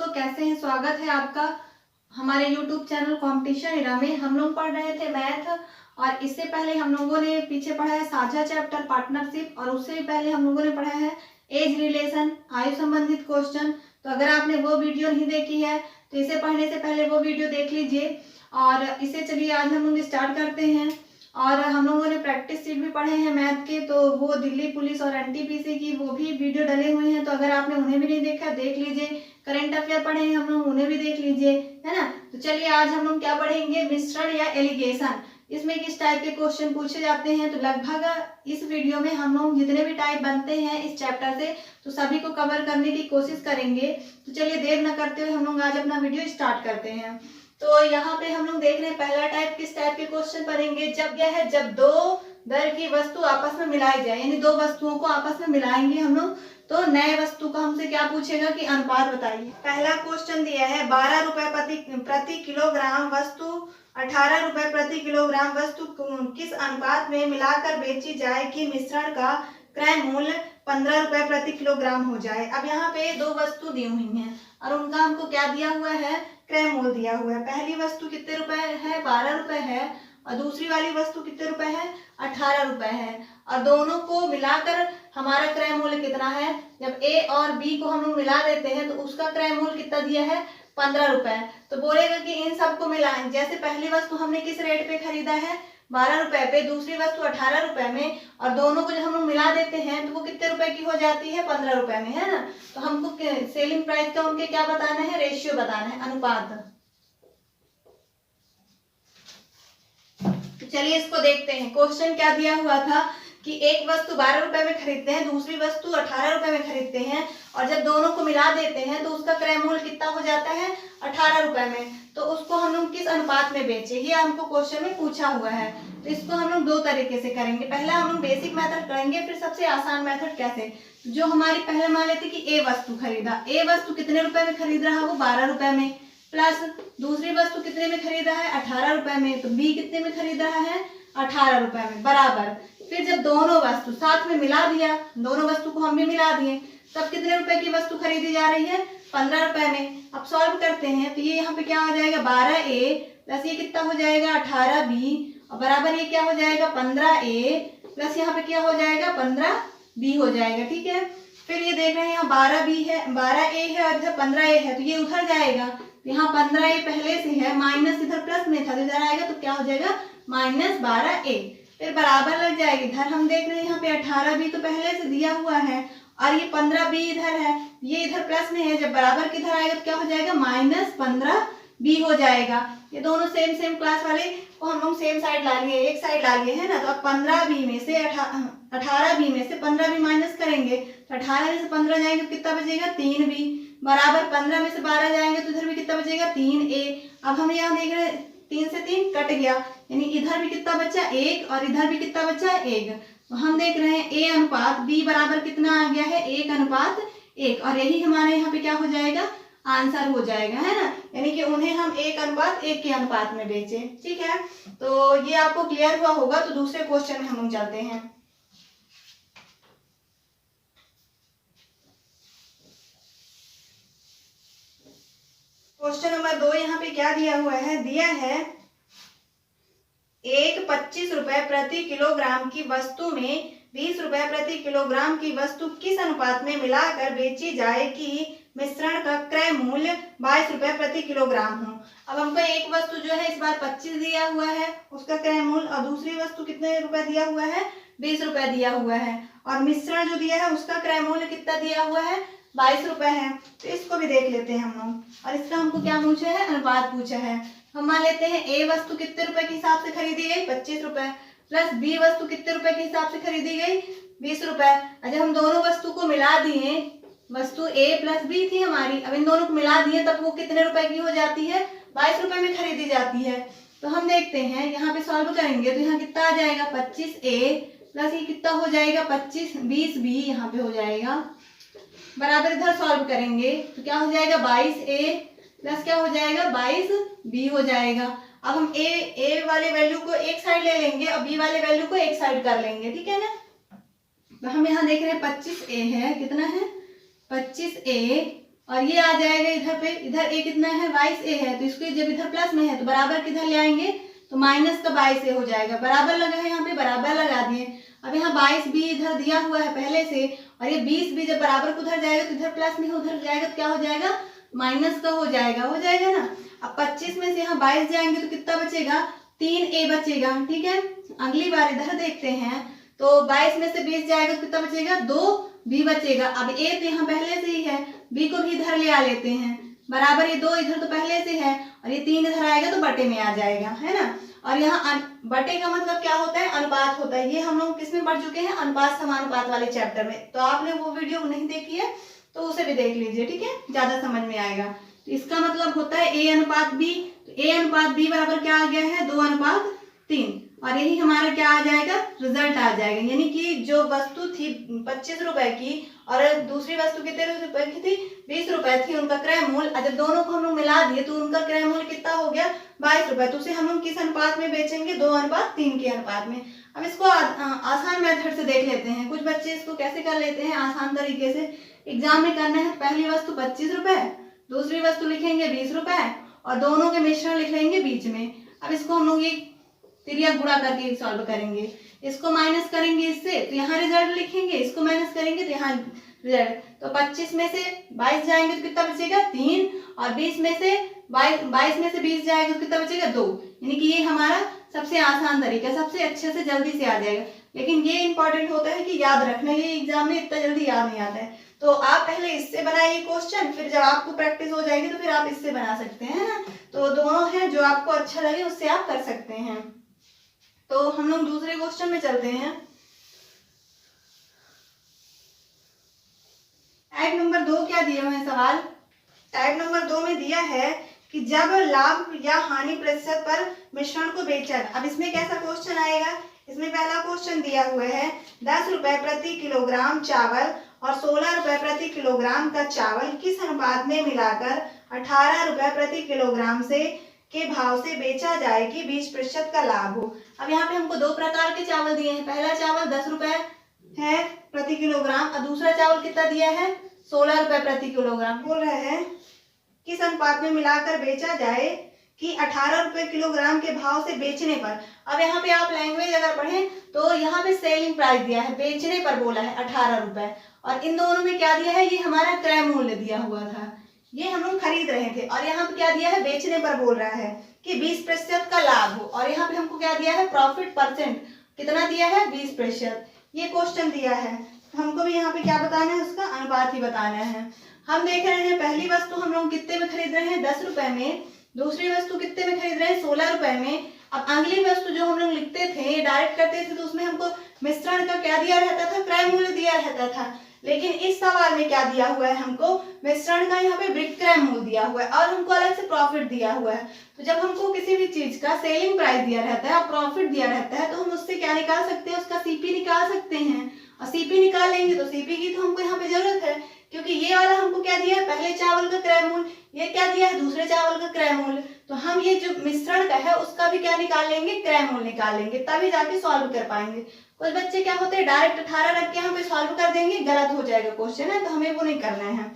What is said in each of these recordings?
दोस्तों, कैसे हैं? स्वागत है आपका हमारे YouTube चैनल कंपटीशन एरा में। हम लोग पढ़ रहे थे मैथ, और इससे पहले हम लोगों ने पीछे पढ़ा है साझा चैप्टर पार्टनरशिप, और उससे पहले हम लोगों ने पढ़ा है एज रिलेशन, आयु संबंधित क्वेश्चन। तो अगर आपने वो वीडियो नहीं देखी है तो इसे पढ़ने से पहले वो वीडियो देख लीजिए। और इसे चलिए आज हम लोग स्टार्ट करते हैं। और हम लोगों ने प्रैक्टिस शीट भी पढ़े हैं मैथ के, तो वो दिल्ली पुलिस और एनटीपीसी की वो भी वीडियो डले हुए हैं, तो अगर आपने उन्हें भी नहीं देखा देख लीजिए। करंट अफेयर पढ़े हैं हम लोग, उन्हें भी देख लीजिए, है ना। तो चलिए आज हम लोग क्या पढ़ेंगे, मिश्रण या एलिगेशन। इसमें किस टाइप के क्वेश्चन पूछे जाते हैं। तो लगभग इस वीडियो में हम लोग जितने भी टाइप बनते हैं इस चैप्टर से, तो सभी को कवर करने की कोशिश करेंगे। तो चलिए देर न करते हुए हम लोग आज अपना वीडियो स्टार्ट करते हैं। तो यहाँ पे हम लोग देख रहे हैं पहला टाइप किस टाइप के क्वेश्चन पढ़ेंगे। जब क्या है, जब दो दर की वस्तु आपस में मिलाई जाए, यानी दो वस्तुओं को आपस में मिलाएंगे हम लोग, तो नए वस्तु का हमसे क्या पूछेगा कि अनुपात बताइए। पहला क्वेश्चन दिया है 12 रुपए प्रति किलोग्राम वस्तु 18 रुपए प्रति किलोग्राम वस्तु किस अनुपात में मिलाकर बेची जाए कि मिश्रण का क्रय मूल्य 15 रुपए प्रति किलोग्राम हो जाए। अब यहाँ पे दो वस्तु दी हुई हैं और उनका हमको क्या दिया हुआ है, क्रय मूल्य दिया हुआ है। पहली वस्तु कितने रुपए है, 12 रुपए है, और दूसरी वाली वस्तु कितने रुपए है, 18 रुपए है। और दोनों को मिलाकर हमारा क्रय मूल्य कितना है। जब ए और बी को हम लोग मिला देते हैं तो उसका क्रय मूल्य कितना दिया है, 15 रुपए। तो बोलेगा कि इन सबको मिलाएं। जैसे पहली वस्तु हमने किस रेट पे खरीदा है, 12 रुपए पे, दूसरी वस्तु 18 रुपए में, और दोनों को जब हम लोग मिला देते हैं तो वो कितने रुपए की हो जाती है, 15 रुपए में, है ना। तो हमको सेलिंग प्राइस का उनके क्या बताना है, रेशियो बताना है, अनुपात। तो चलिए इसको देखते हैं। क्वेश्चन क्या दिया हुआ था कि एक वस्तु 12 रुपए में खरीदते हैं, दूसरी वस्तु 18 रुपए में खरीदते हैं, और जब दोनों को मिला देते हैं तो उसका क्रय मूल्य कितना हो जाता है, 18 रुपए में। तो उसको हम लोग किस अनुपात में बेचे, ये हमको क्वेश्चन में पूछा हुआ है। तो इसको हम लोग दो तरीके से करेंगे। पहला हम लोग बेसिक मेथड करेंगे, फिर सबसे आसान मेथड कैसे। जो हमारी पहले मान लेते कि ए वस्तु खरीदा, ए वस्तु कितने रुपए में खरीद रहा है, वो 12 रुपए में, प्लस दूसरी वस्तु कितने में खरीद रहा है, 18 रुपए में, तो बी कितने में खरीद रहा है, 18 रुपए में, बराबर। फिर जब दोनों वस्तु साथ में मिला दिया, दोनों वस्तु को हम भी मिला दिए, तब कितने रुपए की वस्तु खरीदी जा रही है, 15 रुपए में। अब सॉल्व करते हैं तो ये यहाँ पे क्या हो जाएगा, 12a प्लस ये कितना हो जाएगा, 18b, और बराबर ये क्या हो जाएगा, 15a प्लस यहाँ पे क्या हो जाएगा, 15b हो जाएगा। ठीक है। फिर ये देख रहे हैं यहाँ 12b है, 12a है, और इधर 15a है, तो ये उधर जाएगा। यहाँ 15a पहले से है, माइनस इधर प्लस में था, इधर आएगा तो क्या हो जाएगा, -12a। फिर बराबर लग जाएगी। इधर हम देख रहे हैं यहाँ पे 18b तो पहले से दिया हुआ है, और ये 15b इधर है, ये इधर प्लस में है, जब बराबर किधर आएगा तो क्या हो जाएगा, -15b हो जाएगा। ये दोनों सेम क्लास वाले को हम लोग सेम साइड ला लिए, एक साइड ला लिए, है ना। तो अब 15b में से 18b में से 15b माइनस करेंगे, तो 18 में से 15 जाएंगे तो कितना बचेगा, 3b, बराबर 15 में से 12 जाएंगे तो इधर भी कितना बचेगा, 3a। अब हम यहाँ देख रहे हैं 3 से 3 कट गया, यानी इधर भी कितना बचा, 1, और इधर भी कितना बचा, 1। तो हम देख रहे हैं a अनुपात b बराबर कितना आ गया है, 1:1, और यही हमारे यहाँ पे क्या हो जाएगा, आंसर हो जाएगा, है ना। यानी कि उन्हें हम 1:1 के अनुपात में बेचे। ठीक है, तो ये आपको क्लियर हुआ होगा। तो दूसरे क्वेश्चन में हम लोग चलते हैं। क्वेश्चन नंबर 2 यहाँ पे क्या दिया हुआ है, दिया है एक 25 रुपए प्रति किलोग्राम की वस्तु में 20 रुपए प्रति किलोग्राम की वस्तु किस अनुपात में मिलाकर बेची जाए कि मिश्रण का क्रय मूल्य 22 रुपए प्रति किलोग्राम हो। अब हमको एक वस्तु जो है इस बार 25 दिया हुआ है उसका क्रय मूल्य, और दूसरी वस्तु कितने रुपए दिया हुआ है, 20 रुपए दिया हुआ है, और मिश्रण जो दिया है उसका क्रय मूल्य कितना दिया हुआ है, 22 रुपए है। तो इसको भी देख लेते हैं हम लोग। और इसका हमको क्या पूछा है, अनुपात पूछा है। हम मान लेते हैं ए वस्तु कितने रुपए के हिसाब से खरीदी गई, 25 रुपए, प्लस बी वस्तु कितने रुपए के हिसाब से खरीदी गई, 20 रुपए। जब हम दोनों वस्तु को मिला दिए, वस्तु ए प्लस बी थी हमारी, अब इन दोनों को मिला दिए तब वो कितने रुपए की हो जाती है, 22 रुपए में खरीदी जाती है। तो हम देखते हैं यहाँ पे सॉल्व करेंगे तो यहाँ कितना आ जाएगा, 25a प्लस ये कितना हो जाएगा, 20b यहाँ पे हो जाएगा, बराबर इधर सॉल्व करेंगे तो क्या हो जाएगा, 22a प्लस क्या हो जाएगा, 22b हो जाएगा। अब हम ए वाले वैल्यू को एक साइड ले लेंगे और बी वाले वैल्यू को एक साइड कर लेंगे। ठीक है ना। तो हम यहाँ देख रहे हैं 25a है, कितना है, 25a, और ये आ जाएगा इधर पे, इधर a कितना है 22a है, तो इसको जब इधर प्लस में है तो बराबर किधर ले आएंगे, तो माइनस का 22a हो जाएगा। बराबर लगा है यहाँ पे, बराबर लगा दिए। अब यहाँ 22b इधर दिया हुआ है पहले से, और ये 20b जब बराबर को उधर जाएगा तो इधर प्लस में उधर जाएगा तो क्या हो जाएगा, माइनस का हो जाएगा ना। अब 25 में से यहाँ 22 जाएंगे तो कितना बचेगा, 3a बचेगा। ठीक है, अगली बार इधर देखते हैं, तो 22 में से 20 जाएगा तो कितना बचेगा, 2b बचेगा। अब a तो यहाँ पहले से ही है, b को भी इधर ले आ लेते हैं, बराबर ये 2 इधर तो पहले से है, और ये 3 इधर आएगा तो बटे में आ जाएगा, है ना। और यहाँ बटे का मतलब क्या होता है, अनुपात होता है। ये हम लोग किसमें पढ़ चुके हैं, अनुपात समानुपात वाले चैप्टर में। तो आपने वो वीडियो नहीं देखी है तो उसे भी देख लीजिए, ठीक है, ज्यादा समझ में आएगा। तो इसका मतलब होता है a अनुपात b, तो a अनुपात b बराबर क्या आ गया है, 2:3, और यही हमारा क्या आ जाएगा, रिजल्ट आ जाएगा। यानी कि जो वस्तु थी 25 रुपए की और दूसरी वस्तु कितने रुपए की थी, 20 रुपए थी, उनका क्रय मूल्य जब दोनों को हम लोग मिला दिए तो उनका क्रय मूल्य कितना हो गया, 22 रुपए। तो उसे हम लोग किस अनुपात में बेचेंगे, 2:3 के अनुपात में। अब इसको आसान मेथड से देख लेते हैं। कुछ बच्चे इसको कैसे कर लेते हैं आसान तरीके से, एग्जाम में करना है, पहली वस्तु 25 रुपए, दूसरी वस्तु लिखेंगे 20 रुपए, और दोनों के मिश्रण लिख लेंगे बीच में। अब इसको हम लोग ये तिरिया गुणा करके सॉल्व करेंगे, इसको माइनस करेंगे इससे तो यहाँ रिजल्ट लिखेंगे, इसको माइनस करेंगे तो यहाँ रिजल्ट। तो 25 में से 22 जाएंगे तो कितना बचेगा, 3, और 22 में से 20 जाएगा तो कितना बचेगा, 2। यानी कि ये हमारा सबसे आसान तरीका, सबसे अच्छे से जल्दी से आ जाएगा। लेकिन ये इंपॉर्टेंट होता है कि याद रखना, ये एग्जाम में इतना जल्दी याद नहीं आता है। तो आप पहले इससे बनाइए क्वेश्चन, फिर जब आपको प्रैक्टिस हो जाएगी तो फिर आप इससे बना सकते हैं ना। तो दोनों हैं, जो आपको अच्छा लगे उससे आप कर सकते हैं। तो हम लोग दूसरे क्वेश्चन में चलते हैं। टाइप नंबर 2 क्या दिया हुआ है सवाल, टाइप नंबर 2 में दिया है कि जब लाभ या हानि प्रतिशत पर मिश्रण को बेचा। अब इसमें कैसा क्वेश्चन आएगा, इसमें पहला क्वेश्चन दिया हुआ है 10 रुपए प्रति किलोग्राम चावल और 16 रुपए प्रति किलोग्राम का चावल किस अनुपात में मिलाकर 18 रुपए प्रति किलोग्राम से के भाव से बेचा जाए कि 20% का लाभ हो। अब यहाँ पे हमको 2 प्रकार के चावल दिए हैं, पहला चावल 10 रुपए है प्रति किलोग्राम, और दूसरा चावल कितना दिया है, 16 रुपए प्रति किलोग्राम। बोल रहे हैं किस अनुपात में मिलाकर बेचा जाए कि 18 रुपए किलोग्राम के भाव से बेचने पर। अब यहाँ पे आप लैंग्वेज अगर पढ़ें तो यहाँ पे सेलिंग प्राइस दिया है, बेचने पर बोला है 18 रुपए, और इन दोनों में क्या दिया है, ये हमारा क्रय मूल्य दिया हुआ था, ये हम लोग खरीद रहे थे, और यहाँ पे क्या दिया है, बेचने पर बोल रहा है कि 20% का लाभ हो, और यहाँ पे हमको क्या दिया है, प्रॉफिट परसेंट कितना दिया है, 20%। ये क्वेश्चन दिया है, हमको भी यहाँ पे क्या बताना है, उसका अनुपात ही बताना है। हम देख रहे हैं पहली वस्तु हम लोग कितने में खरीद रहे हैं, 10 रुपए में, दूसरी वस्तु कितने में खरीद रहे हैं, 16 रुपए में। अब अगली वस्तु जो हम लोग लिखते थे, डायरेक्ट करते थे, तो उसमें हमको मिश्रण का क्या दिया रहता था, क्रय मूल्य दिया रहता था। लेकिन इस सवाल में क्या दिया हुआ है, हमको मिश्रण का यहाँ पे विक्रय मूल्य दिया हुआ है, और हमको अलग से प्रॉफिट दिया हुआ है। तो जब हमको किसी भी चीज का सेलिंग प्राइस दिया रहता है और प्रॉफिट दिया रहता है, तो हम उससे क्या निकाल सकते हैं, उसका सीपी निकाल सकते हैं, और सीपी निकालेंगे तो सीपी की तो हमको यहाँ पे जरूरत है, क्योंकि ये वाला हमको क्या दिया है, पहले चावल का क्रय मूल्य, ये क्या दिया है, दूसरे चावल का क्रय मूल्य। तो हम ये जो मिश्रण का है उसका भी क्या निकाल लेंगे, क्रय मूल्य निकाल लेंगे, तभी जाके सॉल्व कर पाएंगे। कुछ बच्चे क्या होते हैं, डायरेक्ट 18 रख के यहाँ पे सॉल्व कर देंगे, गलत हो जाएगा क्वेश्चन है, तो हमें वो नहीं करना है।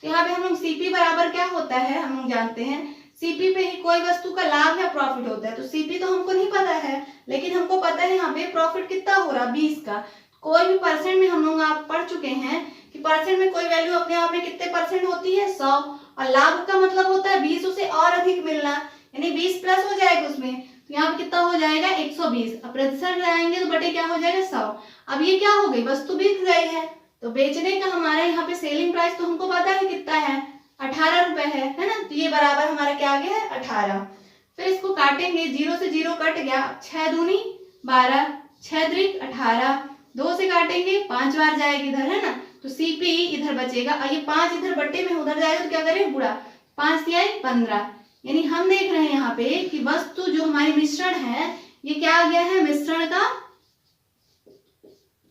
तो यहाँ पे हम लोग सीपी बराबर क्या होता है, हम लोग जानते हैं सीपी पे ही कोई वस्तु का लाभ या प्रॉफिट होता है। तो सीपी तो हमको नहीं पता है, लेकिन हमको पता है यहाँ पे प्रॉफिट कितना हो रहा, 20 का। कोई भी परसेंट में हम लोग आप पढ़ चुके हैं कि परसेंट में कोई वैल्यू अपने आप में कितने परसेंट होती है, 100, और लाभ का मतलब होता है 20 उसे और अधिक मिलना, यानी 20 प्लस हो जाएगा उसमें, तो यहाँ पे कितना हो जाएगा, 120। अब प्रतिशत लगाएंगे तो बटे क्या हो जाएगा, 100। अब ये क्या हो गई, वस्तु बिक गई है, तो बेचने का हमारा यहाँ पे सेलिंग प्राइस तो हमको पता है कितना है, 18 रुपए है ना। तो ये बराबर हमारा क्या आ गया है, 18। फिर इसको काटेंगे, 0 से 0 कट गया, 6 दूनी 12, 6 त्रिक 18, 2 से काटेंगे 5 बार जाएगी इधर, है ना, तो सीपी इधर बचेगा, और ये 5 इधर बट्टे में उधर जाएगा तो क्या करें, गुणा, 5 दिया 15। यानी हम देख रहे हैं यहाँ पे कि वस्तु जो हमारी मिश्रण है, ये क्या आ गया है, मिश्रण का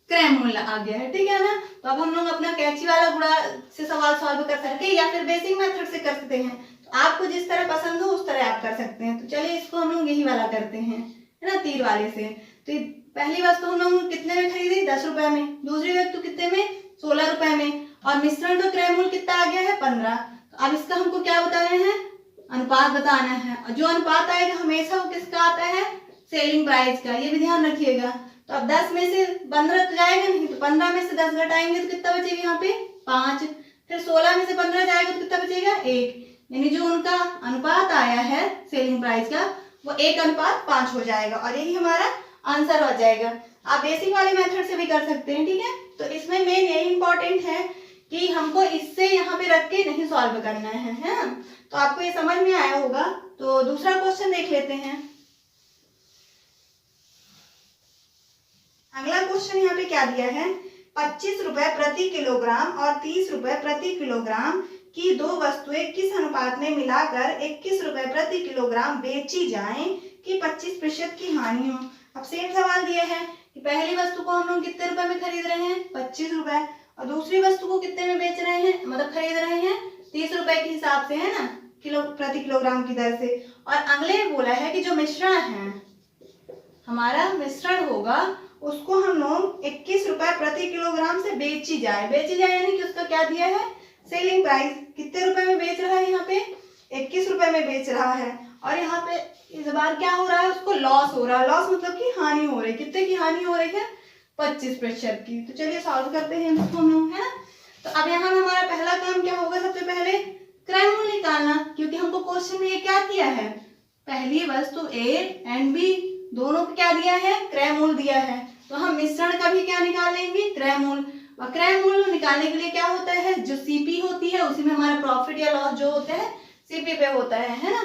क्रय मूल्य आ गया है, ठीक है ना। तो अब हम लोग अपना कैची वाला गुणा से सवाल सॉल्व कर सकते हैं, या फिर बेसिक मेथड से कर सकते हैं। तो आपको जिस तरह पसंद हो उस तरह आप कर सकते हैं। तो चलिए इसको हम लोग यही वाला करते हैं, है ना, तीर वाले से। तो पहली वस्तु हम लोग कितने में खरीदी, 10 रुपए में, दूसरी वस्तु कितने में, 16 रुपए में, और मिश्रण का क्रय मूल्य कितना आ गया है, 15। तो अब इसका हमको क्या बता रहे हैं, अनुपात बताना है। और जो अनुपात आएगा हमेशा वो किसका आता है, सेलिंग प्राइस का, ये भी ध्यान रखिएगा। तो अब 10 में से 15 तो जाएगा नहीं, तो 15 में से 10 घटाएंगे तो कितना बचेगा यहाँ पे 5। फिर 16 में से 15 जाएगा तो कितना बचेगा 1। यानी जो उनका अनुपात आया है सेलिंग प्राइस का वो 1:5 हो जाएगा और यही हमारा आंसर हो जाएगा। आप बेसिक वाले मेथड से भी कर सकते हैं, ठीक है। तो इसमें मेन यही इंपॉर्टेंट है कि हमको इससे यहाँ पे रख के नहीं सॉल्व करना है ना। तो आपको ये समझ में आया होगा। तो दूसरा क्वेश्चन देख लेते हैं। अगला क्वेश्चन यहाँ पे क्या दिया है, 25 रुपए प्रति किलोग्राम और 30 रुपए प्रति किलोग्राम की दो वस्तुएं किस अनुपात में मिलाकर 21 रुपए प्रति किलोग्राम बेची जाएं कि 25% की हानि हो। अब सेम सवाल दिया है कि पहली वस्तु को हम लोग कितने रुपए में खरीद रहे हैं 25 रुपए, और दूसरी वस्तु को कितने में बेच रहे हैं, मतलब खरीद रहे हैं 30 रुपए के हिसाब से, है ना, प्रति किलोग्राम की दर से। और अगले बोला है कि जो मिश्रण है हमारा मिश्रण होगा उसको हम लोग 21 रुपए प्रति किलोग्राम से बेची जाए। बेची जाए यानी कि उसका क्या दिया है, सेलिंग प्राइस। कितने रुपए में बेच रहा है, यहाँ पे 21 रुपए में बेच रहा है। और यहाँ पे इस बार क्या हो रहा है, उसको लॉस हो रहा है। लॉस मतलब कि हानि हो रही है। कितने की हानि हो रही है, 25% की। तो चलिए सॉल्व करते हैं इसको हम लोग, है ना। तो अब यहाँ हमारा पहला काम क्या होगा, सबसे पहले क्रय मूल्य निकालना, क्योंकि हमको क्वेश्चन में ये क्या किया है, पहली वस्तु ए एंड बी दोनों को क्या दिया है, क्रय मूल्य दिया है। तो हम मिश्रण का भी क्या निकालेंगे, क्रय मूल्य। और क्रय मूल्य निकालने के लिए क्या होता है, जो सीपी होती है उसी में हमारा प्रॉफिट या लॉस जो होता है सीपी पे होता है ना।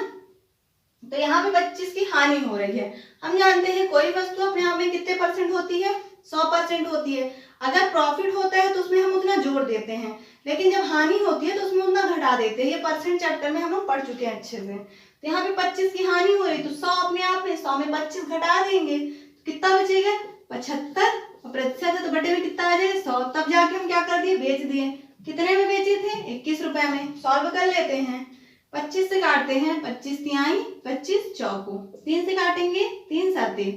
तो यहाँ पे 25 की हानि हो रही है। हम जानते हैं कोई वस्तु अपने आप में कितने % होती है, 100% होती है। अगर प्रॉफिट होता है तो उसमें हम उतना जोड़ देते हैं, लेकिन जब हानि होती है तो उसमें उतना घटा देते हैं। ये परसेंट चैप्टर में हम लोग पढ़ चुके हैं अच्छे से। तो यहाँ पे 25 की हानि हो रही, तो 100 अपने आप में 100 में 25 घटा देंगे तो कितना बचेगा 75, और प्रतिशत है तो बटे में कितना आ जाएगा 100। तब जाके हम क्या कर दिए, बेच दिए। कितने में बेचे थे, 21 रुपए में। सॉल्व कर लेते हैं, 25 से काटते हैं, 25 तिहाई 25 चौको, 3 से काटेंगे 3 7,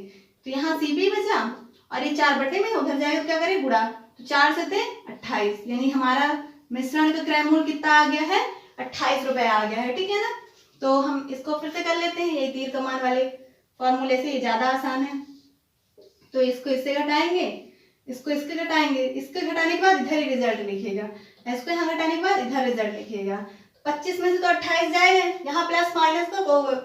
तो यहाँ सीपी बचा और ये 4 बटे में उधर जाएगा तो क्या करें गुणा, तो 4 से 28, यानी हमारा मिश्रण का क्रय मूल्य कितना आ गया है 28 रुपए आ गया है, ठीक है ना। तो हम इसको फिर से कर लेते हैं, ये तीर कमान वाले फॉर्मूले से, ये ज्यादा आसान है। तो इसको इससे घटाएंगे, इसको इसके घटाएंगे, इसके घटाने के बाद इधर ही रिजल्ट लिखिएगा, इसको यहाँ घटाने के बाद इधर रिजल्ट लिखिएगा। 25 में से तो 28 जाएगा, यहाँ प्लस माइनस का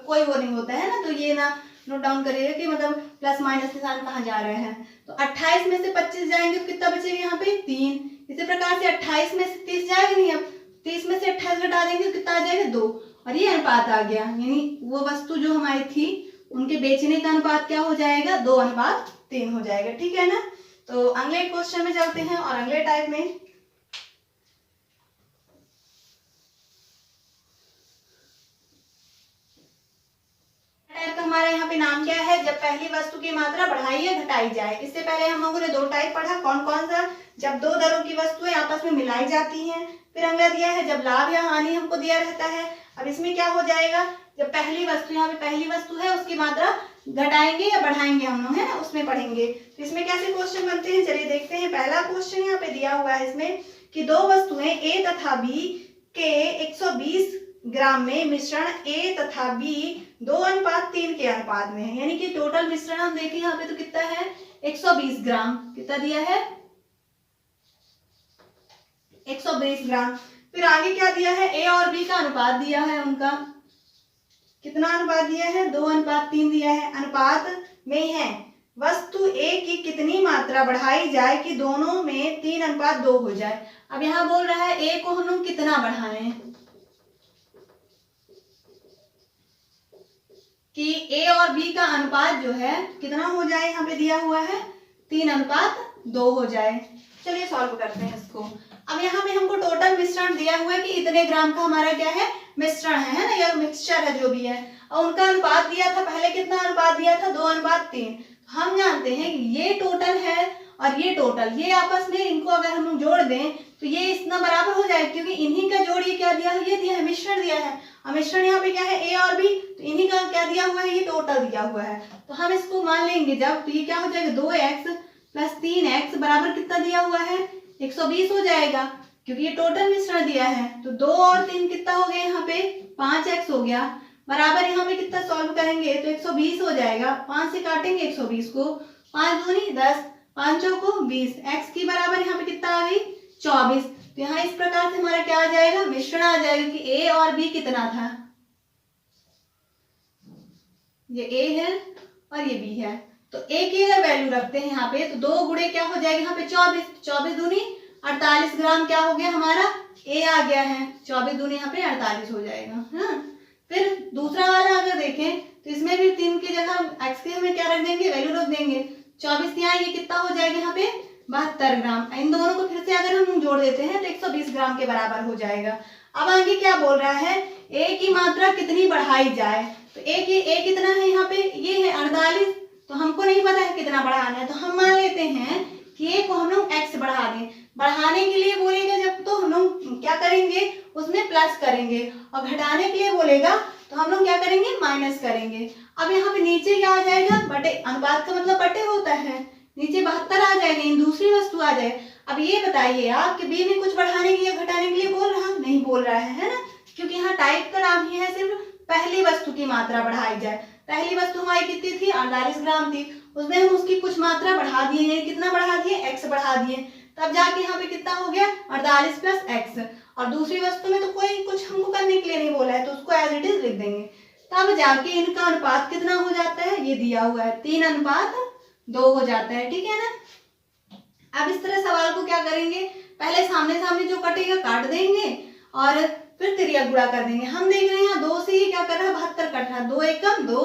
कोई वो नहीं होता है ना, तो ये ना नोट डाउन करिएगा कि मतलब प्लस माइनस निशान कहाँ जा रहे हैं। तो 28 में से 25 जाएंगे तो कितना बचेगा यहाँ पे 3। इसी प्रकार से 28 में से 30 जाएगा नहीं, अब 30 में से 28 घटा देंगे तो कितना आ जाएगा 2, और ये अनुपात आ गया। यानी वो वस्तु जो हमारी थी उनके बेचने का अनुपात क्या हो जाएगा, 2:3 हो जाएगा, ठीक है ना। तो अगले क्वेश्चन में चलते हैं और अगले टाइप में हमारे यहाँ पे नाम क्या है, जब पहली वस्तु की मात्रा बढ़ाई या घटाई जाए। इससे पहले हम लोगों ने 2 टाइप पढ़ा, कौन कौन सा, जब 2 दरों की वस्तुएं आपस में मिलाई जाती हैं। फिर अगला दिया है जब लाभ या हानि हमको दिया रहता है। अब इसमें क्या हो जाएगा, जब पहली वस्तु, यहाँ पे पहली वस्तु है उसकी मात्रा घटाएंगे या बढ़ाएंगे हम लोग, है ना, उसमें पढ़ेंगे। तो इसमें कैसे क्वेश्चन बनते हैं, चलिए देखते हैं। पहला क्वेश्चन यहाँ पे दिया हुआ है इसमें कि 2 वस्तुएं ए तथा बी के 120 ग्राम में मिश्रण ए तथा बी 2:3 के अनुपात में है। यानी कि टोटल मिश्रण हम देखें यहाँ पे तो कितना है 120 ग्राम, कितना दिया है 120 ग्राम। फिर आगे क्या दिया है, ए और बी का अनुपात दिया है, उनका कितना अनुपात दिया है 2:3 दिया है। अनुपात में है वस्तु ए की कितनी मात्रा बढ़ाई जाए कि दोनों में 3:2 हो जाए। अब यहाँ बोल रहा है ए को हम लोग कितना बढ़ाएं, कि ए और बी का अनुपात जो है कितना हो जाए, यहाँ पे दिया हुआ है 3:2 हो जाए। चलिए सॉल्व करते हैं इसको। अब यहाँ पे हमको टोटल मिश्रण दिया हुआ है कि इतने ग्राम का हमारा क्या है मिश्रण है ना, या मिक्सचर है जो भी है, और उनका अनुपात दिया था पहले, कितना अनुपात दिया था 2:3। हम जानते हैं कि ये टोटल है और ये टोटल, ये आपस में इनको अगर हम जोड़ दें तो ये इतना बराबर हो जाए, क्योंकि इन्हीं का जोड़ ये क्या दिया है, ये दिया है मिश्रण दिया है। और मिश्रण यहाँ पे क्या है ए और बी, तो इन्हीं का क्या दिया हुआ है, ये टोटल दिया हुआ है। तो हम इसको मान लेंगे जब, तो ये क्या हो जाएगा 2x + 3x बराबर कितना दिया हुआ है 120 हो जाएगा, क्योंकि ये टोटल मिश्रण दिया है। तो 2 और 3 कितना हो गया यहाँ पे 5x हो गया, बराबर यहाँ पे कितना सॉल्व करेंगे तो 120 हो जाएगा। 5 से काटेंगे 120 को, 5 दूनी 10, 5 को 20, x की बराबर यहाँ पे कितना आ गई 24। तो यहाँ इस प्रकार से हमारा क्या आ जाएगा, मिश्रण आ जाएगा कि a और b कितना था, ये a है और ये b है। तो a की अगर वैल्यू रखते हैं यहाँ पे तो 2 गुणे क्या हो जाएगा यहाँ पे 24, 24 दूनी 48 ग्राम क्या हो गया हमारा a आ गया है, 24 दूनी यहाँ पे 48 हो जाएगा। हाँ, फिर दूसरा वाला अगर देखें तो इसमें भी 3 की जगह x की हमें क्या रख देंगे, वैल्यू रख देंगे 24, यहाँ ये कितना हो जाएगा यहाँ पे 72 ग्राम। इन दोनों को फिर से अगर हम जोड़ देते हैं तो 120 ग्राम के बराबर हो जाएगा। अब आगे क्या बोल रहा है, a की मात्रा कितनी बढ़ाई जाए। तो a कितना है यहाँ पे, ये है 48, तो हमको नहीं पता है कितना बढ़ाना है, तो हम मान लेते हैं कि a को हम लोग x बढ़ा दें। बढ़ाने के लिए बोलेगा जब तो हम लोग क्या करेंगे, उसमें प्लस करेंगे, और घटाने के लिए बोलेगा तो हम लोग क्या करेंगे, माइनस करेंगे। अब यहाँ पे नीचे क्या आ जाएगा, बटे, अनुपात का मतलब बटे होता है, नीचे 72 आ जाएगा, दूसरी वस्तु आ जाए। अब ये बताइए आप कि b में कुछ बढ़ाने के लिए घटाने के लिए बोल रहा, नहीं बोल रहा है ना, क्योंकि यहाँ टाइप का नाम ही है, सिर्फ पहली वस्तु की मात्रा बढ़ाई जाए। पहली वस्तु हमारी कितनी थी, 48 ग्राम थी, उसमें हम उसकी कुछ मात्रा बढ़ा दिए हैं, कितना बढ़ा दिए, x बढ़ा दिए, तब जाके यहाँ पे कितना हो गया 48 प्लस x। और दूसरी वस्तु में तो कोई कुछ हमको करने के लिए नहीं बोला है, तो उसको एज इट इज लिख देंगे। तब जाके इनका अनुपात कितना हो जाता है, ये दिया हुआ है 3:2 हो जाता है, ठीक है ना। अब इस तरह सवाल को क्या करेंगे, पहले सामने सामने जो कटेगा काट देंगे और फिर तिरिया गुणा कर देंगे। हम देख रहे हैं यहाँ 2 से ही क्या कर रहा है, 72 कट रहा है, 2 एकम 2,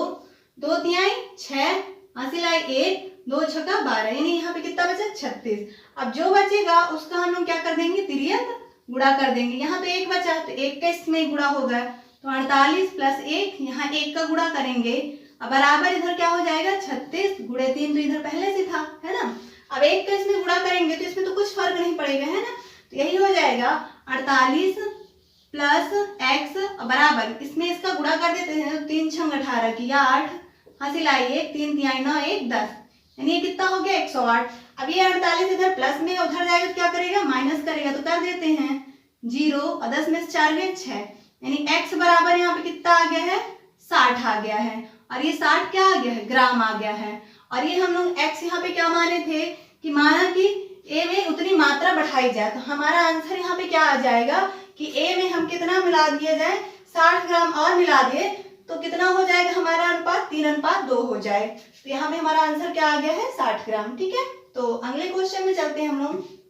2 तिहाई 6, हासिल 1, 2 छक्का 12, यानी यहाँ पे कितना बचा 36। अब जो बचेगा उसका हम लोग क्या कर देंगे, तिरियक गुणा कर देंगे। यहाँ पे 1 बचा तो 1 का इसमें गुणा होगा, तो 48 प्लस 1, यहाँ 1 का गुणा करेंगे, अब बराबर इधर क्या हो जाएगा 36 गुणे 3, तो इधर पहले से था, है ना। अब 1 का इसमें गुणा करेंगे तो इसमें तो कुछ फर्क नहीं पड़ेगा, है ना, तो यही हो जाएगा 48 प्लस x बराबर, इसमें इसका गुणा कर देते हैं, तो 3 छंग 18 की 8, हासिल 1, 3 तिहाई 9, 1 10, यानी ये कितना हो गया 108। अब ये 48 इधर प्लस में, उधर जाएगा तो क्या करेगा, माइनस करेगा, तो कर देते हैं 0 और 10 में से 4 गए 6, यानी x बराबर यहाँ पे कितना आ गया है 60 आ गया है, और ये 60 क्या आ गया है, ग्राम आ गया है। और ये हम लोग x यहाँ पे क्या माने थे कि माना कि a में उतनी मात्रा बढ़ाई जाए, तो हमारा आंसर यहाँ पे क्या आ जाएगा कि a में हम कितना मिला दिया जाए, 60 ग्राम और मिला दिए तो कितना हो जाएगा हमारा अनुपात 3:2 हो जाए। तो यहाँ पे हमारा आंसर क्या आ गया है 60 ग्राम, ठीक है। तो अगले क्वेश्चन में चलते हैं हम लोग।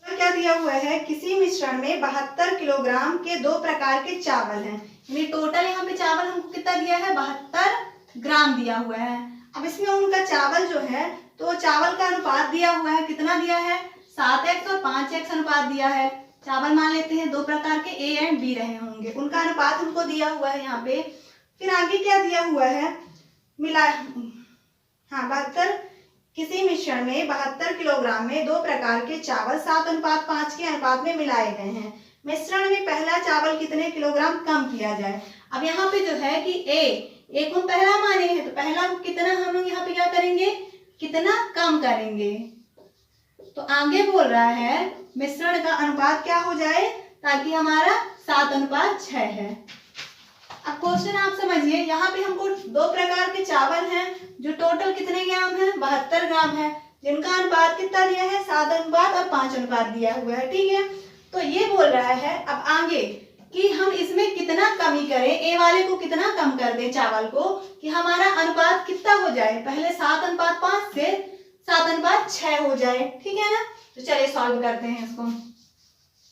क्या दिया हुआ है, किसी मिश्रण में 72 किलोग्राम के 2 प्रकार के चावल हैं, यानी टोटल यहाँ पे चावल हमको कितना दिया है 72 ग्राम दिया हुआ है। अब इसमें उनका चावल जो है, तो चावल का अनुपात दिया हुआ है, कितना दिया है 7x और 5x अनुपात दिया है। चावल मान लेते हैं 2 प्रकार के A एंड B रहे होंगे, उनका अनुपात हमको दिया हुआ है यहाँ पे। फिर आगे क्या दिया हुआ है, मिला, हाँ 72, किसी मिश्रण में 72 किलोग्राम में 2 प्रकार के चावल 7:5 के अनुपात में मिलाए गए हैं। मिश्रण में पहला चावल कितने किलोग्राम कम किया जाए। अब यहाँ पे जो है कि A को हम पहला माने हैं, तो पहला कितना हम लोग यहाँ पे क्या करेंगे, कितना कम करेंगे। तो आगे बोल रहा है मिश्रण का अनुपात क्या हो जाए, ताकि हमारा 7:6 है। अब क्वेश्चन आप समझिए, यहाँ पे हमको 2 प्रकार के चावल हैं जो टोटल कितने ग्राम है 72 ग्राम है, जिनका अनुपात कितना दिया है 7:5 और 5 अनुपात दिया हुआ है, ठीक है। तो ये बोल रहा है अब आगे कि हम इसमें कितना कमी करें, ए वाले को कितना कम कर दें चावल को, कि हमारा अनुपात कितना हो जाए, पहले 7:5 से 7:6 हो जाए, ठीक है ना। तो चलिए सॉल्व करते हैं इसको।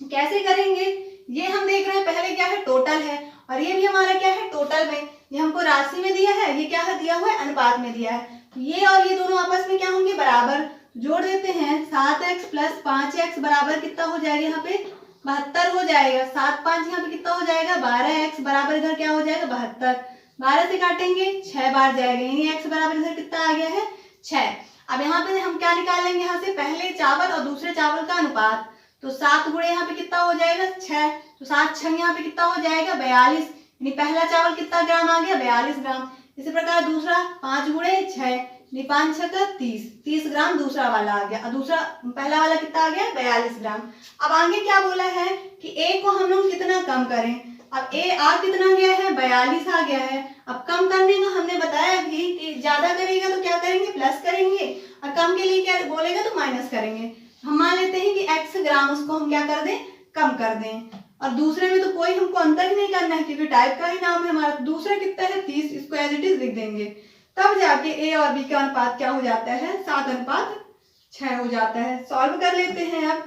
कैसे करेंगे, ये हम देख रहे हैं पहले क्या है टोटल है, और ये भी हमारा क्या है टोटल में, ये हमको राशि में दिया है, ये क्या है दिया हुआ है अनुपात में दिया है। ये और ये दोनों आपस में क्या होंगे बराबर, जोड़ देते हैं 7x प्लस 5x बराबर कितना हो जाएगा यहाँ पे 72 हो जाएगा। 7 5 यहाँ पे कितना हो जाएगा 12x बराबर इधर क्या हो जाएगा 72, 12 से काटेंगे 6 बार जाएगा, यानी x बराबर इधर कितना आ गया है 6। अब यहाँ पे हम क्या निकालेंगे, यहाँ से पहले चावल और दूसरे चावल का अनुपात, तो 7 गुणे यहाँ पे कितना हो जाएगा 6, तो 7 6 यहाँ पे कितना हो जाएगा 42, यानी पहला चावल कितना ग्राम आ गया 42 ग्राम, इसी प्रकार दूसरा 5 गुणे 6, 5 छक्का 30 ग्राम दूसरा वाला आ गया। और दूसरा पहला वाला कितना आ गया 42 ग्राम। अब आगे क्या बोला है कि ए को हम लोग कितना कम करें। अब ए आ कितना गया है 42 आ गया है। अब कम करने का हमने बताया भी कि ज्यादा करेगा तो क्या करेंगे प्लस करेंगे, और कम के लिए क्या बोलेगा तो माइनस करेंगे। हम मान लेते हैं कि x ग्राम, उसको हम क्या कर दें कम कर दें। और दूसरे में तो कोई हमको अंतर ही नहीं करना है क्योंकि टाइप का ही नाम है हमारा। दूसरा कितना है 30, इसको एज इट इज लिख देंगे। तब जाके ए और बी का अनुपात क्या हो जाता है 7:6 हो जाता है। सॉल्व कर लेते हैं। अब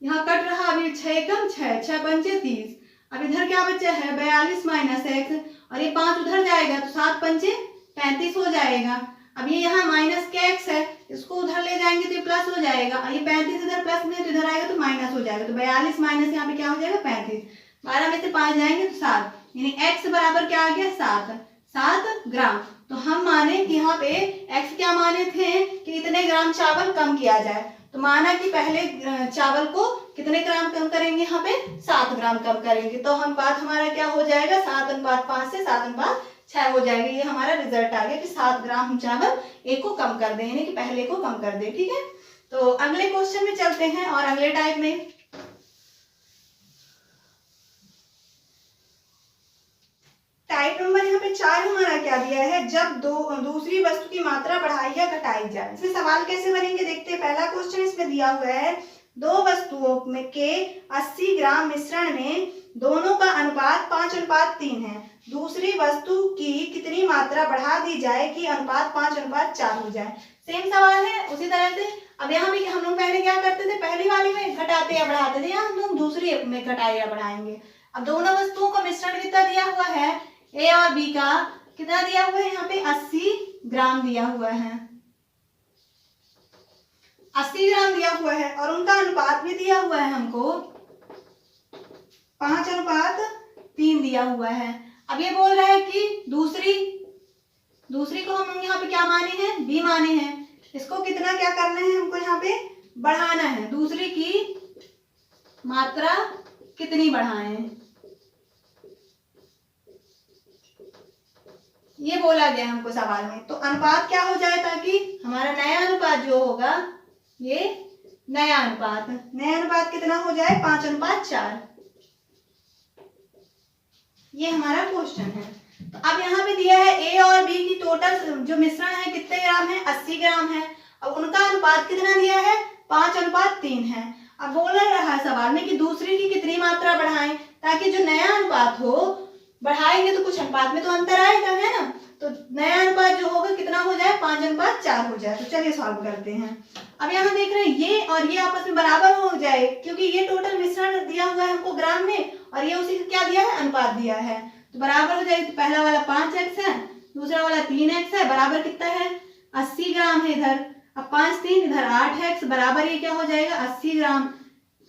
यहाँ कट रहा अभी 6 कम 6, 6 पंचे 30। अब इधर क्या बचा है 42 माइनस एक्स, और ये 5 उधर जाएगा तो 7 पंचे 35 हो जाएगा। अब ये यहाँ माइनस के एक्स है, इसको उधर ले जाएंगे तो ये प्लस हो जाएगा, और ये 35 इधर प्लस में तो इधर आएगा तो माइनस हो जाएगा। तो 42 माइनस यहाँ पे क्या हो जाएगा 35, 12 में से 5 जाएंगे तो 7, यानी x बराबर क्या आ गया 7 ग्राम। तो हम माने कि यहाँ पे x क्या माने थे कि इतने ग्राम चावल कम किया जाए। तो माना कि पहले चावल को कितने ग्राम कम करेंगे, यहाँ पे 7 ग्राम कम करेंगे। तो हम बात हमारा क्या हो जाएगा 7:5 से 7:6 हो जाएगा। ये हमारा रिजल्ट आ गया कि 7 ग्राम हम चावल ए को कम कर दें, यानी कि पहले को कम कर दें। ठीक है, तो अगले क्वेश्चन में चलते हैं और अगले टाइप में टाइप नंबर यहाँ पे 4 हमारा क्या दिया है, जब दूसरी वस्तु की मात्रा बढ़ाई या घटाई जाए। इसमें सवाल कैसे बनेंगे देखते हैं। पहला क्वेश्चन इसमें दिया हुआ है 2 वस्तुओं में के 80 ग्राम मिश्रण में दोनों का अनुपात 5:3 है। दूसरी वस्तु की कितनी मात्रा बढ़ा दी जाए कि अनुपात 5:4 हो जाए। सेम सवाल है उसी तरह से। अब यहाँ भी हम लोग पहले क्या करते थे, पहली वाली में घटाते या बढ़ाते थे, यहाँ हम लोग दूसरी में घटाए या बढ़ाएंगे। अब दोनों वस्तुओं का मिश्रण कितना दिया हुआ है ए और बी का, कितना दिया हुआ है यहाँ पे 80 ग्राम दिया हुआ है, 80 ग्राम दिया हुआ है, और उनका अनुपात भी दिया हुआ है हमको 5:3 दिया हुआ है। अब ये बोल रहा है कि दूसरी को हम लोग यहाँ पे क्या माने हैं बी माने हैं, इसको कितना क्या करना है हमको यहाँ पे बढ़ाना है। दूसरी की मात्रा कितनी बढ़ाएं, ये बोला गया हमको सवाल में। तो अनुपात क्या हो जाए ताकि हमारा नया अनुपात जो होगा ये नया अनुपात कितना हो जाए 5:4। ये हमारा क्वेश्चन है। तो अब यहाँ पे दिया है ए और बी की टोटल जो मिश्रण है कितने ग्राम है 80 ग्राम है। अब उनका अनुपात कितना दिया है 5:3 है। अब बोल रहा है सवाल में कि दूसरी की कितनी मात्रा बढ़ाएं ताकि जो नया अनुपात हो, बढ़ाएंगे तो कुछ अनुपात में तो अंतर आएगा है ना, तो नया अनुपात जो होगा कितना हो जाए 5:4 हो जाए। तो चलिए सॉल्व करते हैं। अब यहाँ देख रहे हैं ये और ये आपस में बराबर हो जाए क्योंकि ये टोटल मिश्रण दिया हुआ है हमको ग्राम में और ये उसी क्या दिया है अनुपात दिया है, तो बराबर हो जाएगी। तो पहला वाला 5x है, दूसरा वाला 3x है, बराबर कितना है 80 ग्राम है इधर। अब 5 3 इधर 8x बराबर ये क्या हो जाएगा 80 ग्राम।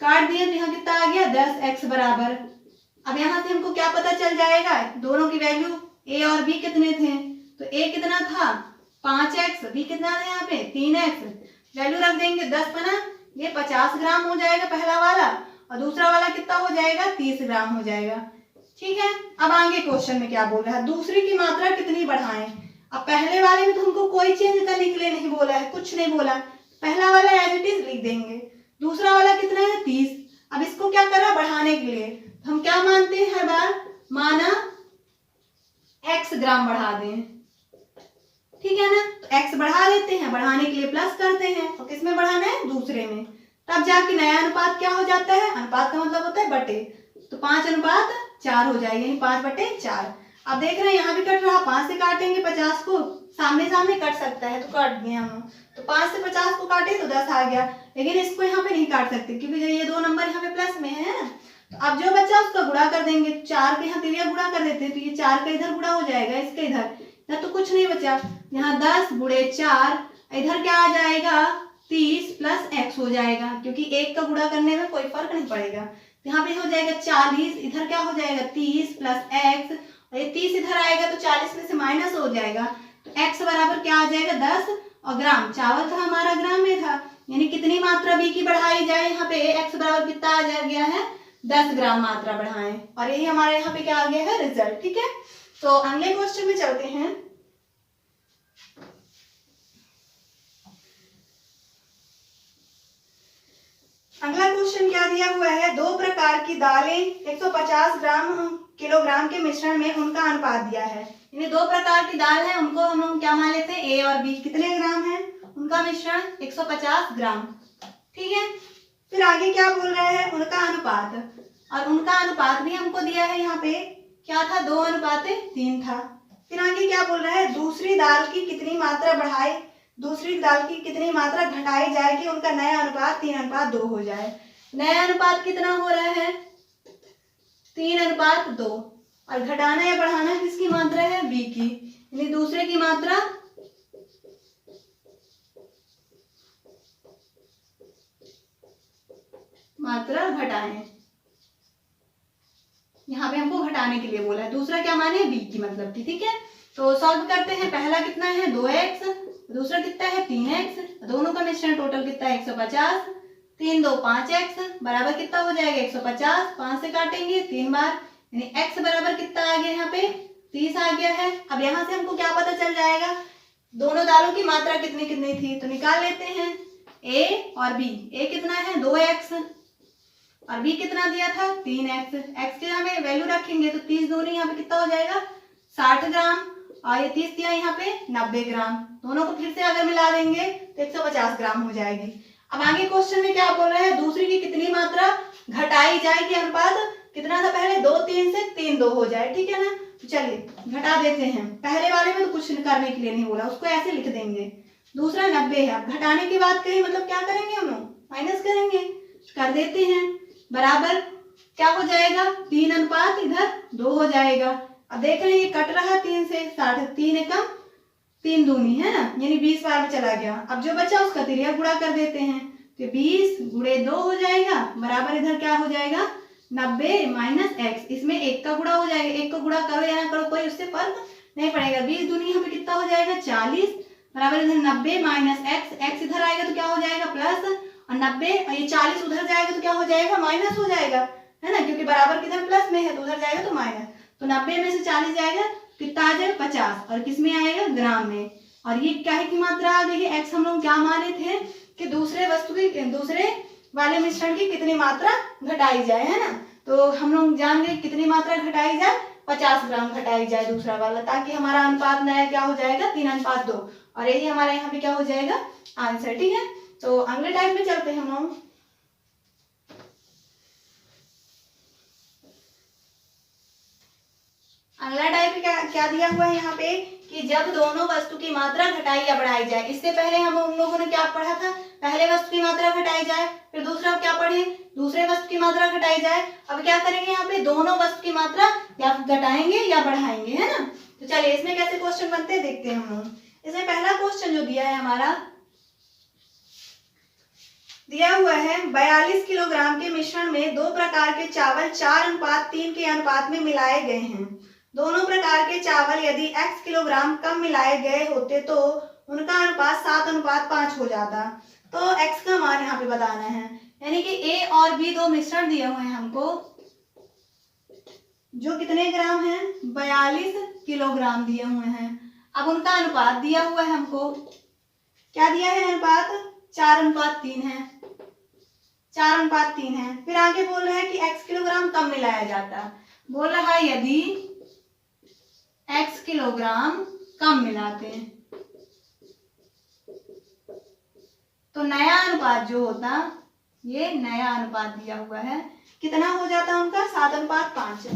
काट दिए तो यहाँ कितना आ गया 10x बराबर। अब यहाँ से हमको क्या पता चल जाएगा दोनों की वैल्यू a और b कितने थे, तो a कितना था 5x, b कितना था यहाँ पे 3x। वैल्यू रख देंगे 10 बना ये 50 ग्राम हो जाएगा पहला वाला, और दूसरा वाला कितना हो जाएगा 30 ग्राम हो जाएगा। ठीक है, अब आगे क्वेश्चन में क्या बोल रहा है दूसरी की मात्रा कितनी बढ़ाएं। अब पहले वाले में तो हमको कोई चेंज करने के लिए नहीं बोला है, कुछ नहीं बोला, पहला वाला एज इट इज लिख देंगे। दूसरा वाला कितना है 30। अब इसको क्या करा बढ़ाने के लिए हम क्या मानते हैं हर बार, माना x ग्राम बढ़ा दें, ठीक है ना, तो x बढ़ा देते हैं, बढ़ाने के लिए प्लस करते हैं। तो किसमें बढ़ाना है दूसरे में, तब जाके नया अनुपात क्या हो जाता है, अनुपात का मतलब होता है बटे, तो 5:4 हो जाएगा, यानी 5/4। अब देख रहे हैं यहाँ भी कट रहा, 5 से काटेंगे 50 को, सामने सामने कट सकता है तो काट दिए हम, तो 5 से 50 को काटे तो 10 आ गया, लेकिन इसको यहाँ पे नहीं काट सकते क्योंकि ये 2 नंबर यहाँ पे प्लस में है ना। तो अब जो बच्चा उसका गुणा कर देंगे, 4 के यहाँ तिरिया गुणा कर देते हैं तो ये 4 का इधर गुणा हो जाएगा, इसके इधर तो कुछ नहीं बचा, यहाँ 10 गुणे 4, इधर क्या आ जाएगा 30 प्लस x हो जाएगा क्योंकि 1 का गुणा करने में कोई फर्क नहीं पड़ेगा। यहाँ पे हो जाएगा 40, इधर क्या हो जाएगा 30 प्लस x, और ये 30 इधर आएगा तो 40 में से माइनस हो जाएगा, तो x बराबर क्या आ जाएगा 10, और ग्राम चावल था हमारा ग्राम में था, यानी कितनी मात्रा b की बढ़ाई जाए, यहाँ पे x बराबर कितना आ गया है 10 ग्राम मात्रा बढ़ाएं, और यही हमारे यहाँ पे क्या आ गया है रिजल्ट। ठीक है, तो अगले क्वेश्चन में चलते हैं। अगला क्वेश्चन क्या दिया हुआ है, दो प्रकार की दालें 150 किलोग्राम के मिश्रण में उनका अनुपात दिया है। यानी दो प्रकार की दाल है, उनको हम लोग क्या मान लेते हैं, ए और बी। कितने ग्राम है उनका मिश्रण, 150 ग्राम। ठीक है, फिर आगे क्या बोल रहे हैं, उनका अनुपात, और उनका अनुपात भी हमको दिया है यहाँ पे, क्या था, 2:3 था। फिर आगे क्या बोल रहा है, दूसरी दाल की कितनी मात्रा बढ़ाई, दूसरी दाल की कितनी मात्रा घटाई जाए कि उनका नया अनुपात 3:2 हो जाए। नया अनुपात कितना हो रहा है, 3:2, और घटाना या बढ़ाना किसकी मात्रा है, बी की, यानी दूसरे की मात्रा घटाएं। यहाँ पे हमको घटाने के लिए बोला है, दूसरा क्या माने, बी की मतलब की। ठीक है, तो सॉल्व करते हैं। पहला कितना है 2x, दूसरा कितना है 3x, दोनों का मिश्रण टोटल कितना है 150, 3 2 5x बराबर कितना हो जाएगा 150, 5 से काटेंगे 3 बार, यानी x बराबर कितना आ गया, यहाँ पे 30 आ गया है। अब यहाँ से हमको क्या पता चल जाएगा, दोनों दालों की मात्रा कितनी कितनी थी, तो निकाल लेते हैं। a और b, a कितना है 2x और b कितना दिया था 3x, x की हमें वैल्यू रखेंगे तो 30 दूनी यहाँ पे कितना हो जाएगा 60 ग्राम, और ये 30 दिया यहाँ पे 90 ग्राम, दोनों को फिर से अगर मिला देंगे तो 150 ग्राम हो जाएगी। अब आगे क्वेश्चन में क्या बोल रहे हैं, दूसरी की कितनी मात्रा घटाई जाएगी, अनुपात कितना था पहले 2:3 से 3:2 हो जाए। ठीक है ना, तो चलिए घटा देते हैं। पहले वाले में तो कुछ करने के लिए नहीं बोला, उसको ऐसे लिख देंगे। दूसरा 90 है, अब घटाने की बात करें मतलब क्या करेंगे हम लोग, माइनस करेंगे, कर देते हैं, बराबर क्या हो जाएगा 3:2 इधर 2 हो जाएगा। अब देख रहे हैं ये कट रहा 3 से, 60, 3 एकम 3 दूनी है ना, यानी 20 बार में चला गया। अब जो बचा उसका तिरिया गुणा कर देते हैं, तो 20 गुणे 2 हो जाएगा, बराबर इधर क्या हो जाएगा 90 माइनस x, इसमें 1 का गुणा हो जाएगा, 1 का गुणा करो या ना करो कोई उससे फर्क नहीं पड़ेगा। 20 दूनी यहाँ पे कितना हो जाएगा 40, बराबर इधर 90 माइनस x इधर आएगा तो क्या हो जाएगा प्लस, और 90 और ये 40 उधर जाएगा तो क्या हो जाएगा माइनस हो जाएगा, है ना, क्योंकि बराबर किधर प्लस में है तो उधर जाएगा तो माइनस। तो 90 में से 40 जाएगा कितना आ जाएगा 50, और किस में आएगा ग्राम में। और ये क्या है की मात्रा आ गई है, x हम लोग क्या माने थे कि दूसरे वस्तु की, दूसरे वाले मिश्रण की कितनी मात्रा घटाई जाए, है ना, तो हम लोग जान गए कितनी मात्रा घटाई जाए, 50 ग्राम घटाई जाए दूसरा वाला, ताकि हमारा अनुपात नया क्या हो जाएगा 3:2, और यही हमारा यहाँ पे क्या हो जाएगा आंसर। ठीक है, तो अगले टाइप में चलते हैं हम लोग। अगला टाइप क्या दिया हुआ है यहाँ पे कि जब दोनों वस्तु की मात्रा घटाई या बढ़ाई जाए। इससे पहले हम लोगों ने क्या पढ़ा था, पहले वस्तु की मात्रा घटाई जाए, फिर दूसरा क्या पढ़े, दूसरे वस्तु की मात्रा घटाई जाए। अब क्या करेंगे यहाँ पे, दोनों वस्तु की मात्रा या घटाएंगे या बढ़ाएंगे, है ना। तो चलिए इसमें कैसे क्वेश्चन बनते हैं देखते हैं हम लोग। इसमें पहला क्वेश्चन जो दिया है हमारा, दिया हुआ है 42 किलोग्राम के मिश्रण में दो प्रकार के चावल 4:3 के अनुपात में मिलाए गए हैं। दोनों प्रकार के चावल यदि x किलोग्राम कम मिलाए गए होते तो उनका अनुपात 7:5 हो जाता। तो x का मान यहाँ पे बताना है, यानी कि a और b दो मिश्रण दिए हुए हैं हमको, जो कितने ग्राम है 42 किलोग्राम दिए हुए हैं। अब उनका अनुपात दिया हुआ है हमको, क्या दिया है अनुपात 4:3 है, 4:3 है। फिर आगे बोल रहा है कि x किलोग्राम कम मिलाया जाता, बोल रहा है यदि x किलोग्राम कम मिलाते हैं तो नया अनुपात जो होता, ये नया अनुपात दिया हुआ है, कितना हो जाता उनका 7:5,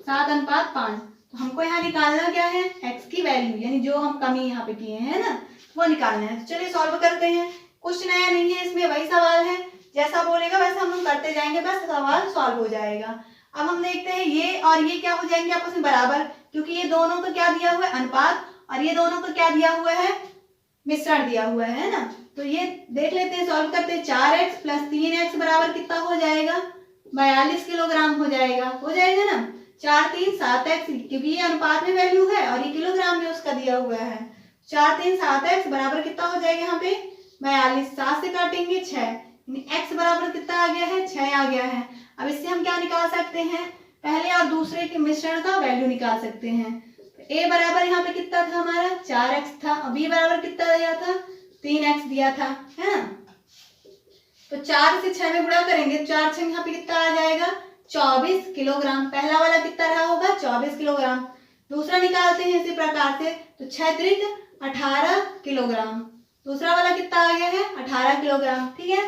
7:5। तो हमको यहाँ निकालना क्या है, x की वैल्यू, यानी जो हम कमी यहाँ पे किए हैं ना वो निकालना है। तो चलिए सॉल्व करते हैं, कुछ नया नहीं है इसमें, वही सवाल है, जैसा बोलेगा वैसा हम लोग करते जाएंगे, बस सवाल सॉल्व हो जाएगा। अब हम देखते हैं ये और ये क्या हो जाएंगे आपस में बराबर, क्योंकि ये दोनों का क्या दिया हुआ है अनुपात, और ये दोनों का क्या दिया हुआ है मिश्रण दिया हुआ है ना। तो ये देख लेते हैं, सॉल्व करते हैं। 4x + 3x बराबर कितना हो जाएगा 42 किलोग्राम हो जाएगा ना। 4 3 7x, क्योंकि ये अनुपात में वैल्यू है और ये किलोग्राम में उसका दिया हुआ है। 4 3 7x बराबर कितना हो जाएगा यहाँ पे 42, 7 से काटेंगे 6, x बराबर कितना आ गया है 6 आ गया है। अब इससे हम क्या निकाल सकते हैं, पहले और दूसरे के मिश्रण का वैल्यू निकाल सकते हैं। तो a बराबर यहाँ पे कितना था हमारा 4x था, और b बराबर कितना दिया था 3x दिया था, है ना। तो 4 से 6 में गुणा करेंगे, 4 6 यहाँ पे कितना आ जाएगा 24 किलोग्राम। पहला वाला कितना रहा होगा 24 किलोग्राम। दूसरा निकालते हैं इसी प्रकार से, तो 6 त्रिक 18 किलोग्राम। दूसरा वाला कितना आ गया है 18 किलोग्राम। ठीक है,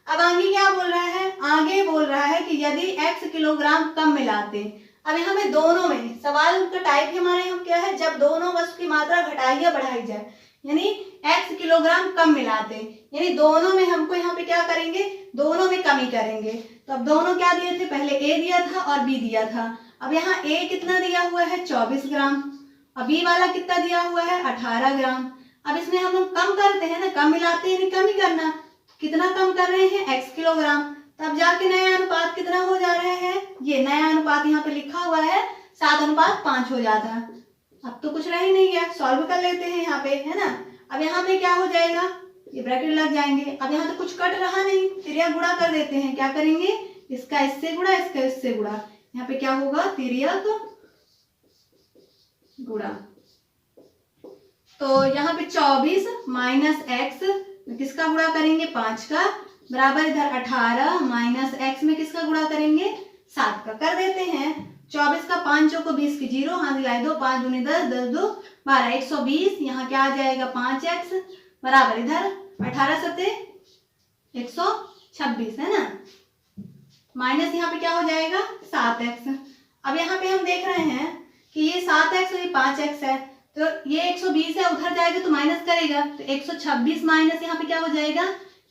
अब आगे क्या बोल रहा है, आगे बोल रहा है कि यदि x किलोग्राम कम मिलाते। अब यहाँ पे दोनों में सवाल का टाइप हमारे यहाँ क्या है, जब दोनों वस्तु की मात्रा घटाई या बढ़ाई जाए, यानी x किलोग्राम कम मिलाते, यानी दोनों में हमको यहाँ पे क्या करेंगे, दोनों में कमी करेंगे। तो अब दोनों क्या दिए थे, पहले a दिया था और b दिया था। अब यहाँ a कितना दिया हुआ है 24 ग्राम, अब b वाला कितना दिया हुआ है 18 ग्राम। अब इसमें हम लोग कम करते हैं ना, कम मिलाते हैं यानी कम ही करना। कितना कम कर रहे हैं x किलोग्राम, तब जाके नया अनुपात कितना हो जा रहा है, ये नया अनुपात यहाँ पे लिखा हुआ है 7:5 हो जाता है। अब तो कुछ रह ही नहीं गया, सॉल्व कर लेते हैं यहाँ पे, है ना। अब यहाँ पे क्या हो जाएगा, ये ब्रैकेट लग जाएंगे। अब यहाँ तो कुछ कट रहा नहीं, तिर्यक गुणा कर देते हैं। क्या करेंगे, इसका इससे गुणा, इसका इससे गुणा। यहाँ पे क्या होगा, तिर्यक गुणा। तो यहाँ पे 24 माइनस एक्स में किसका गुणा करेंगे 5 का, बराबर इधर 18 माइनस एक्स में किसका गुणा करेंगे 7 का। कर देते हैं, 24 का 5 को 20 की 0, हाथ हिलाए दो, 5 दूनी 10, 10 2 12, 120। यहाँ क्या आ जाएगा 5x बराबर इधर 18 सत्ते 126, है ना। माइनस यहाँ पे क्या हो जाएगा 7x। अब यहाँ पे हम देख रहे हैं कि ये 7x और ये 5x है, तो ये 120 है, उधर जाएगा तो माइनस करेगा, तो 126 माइनस यहाँ पे क्या हो जाएगा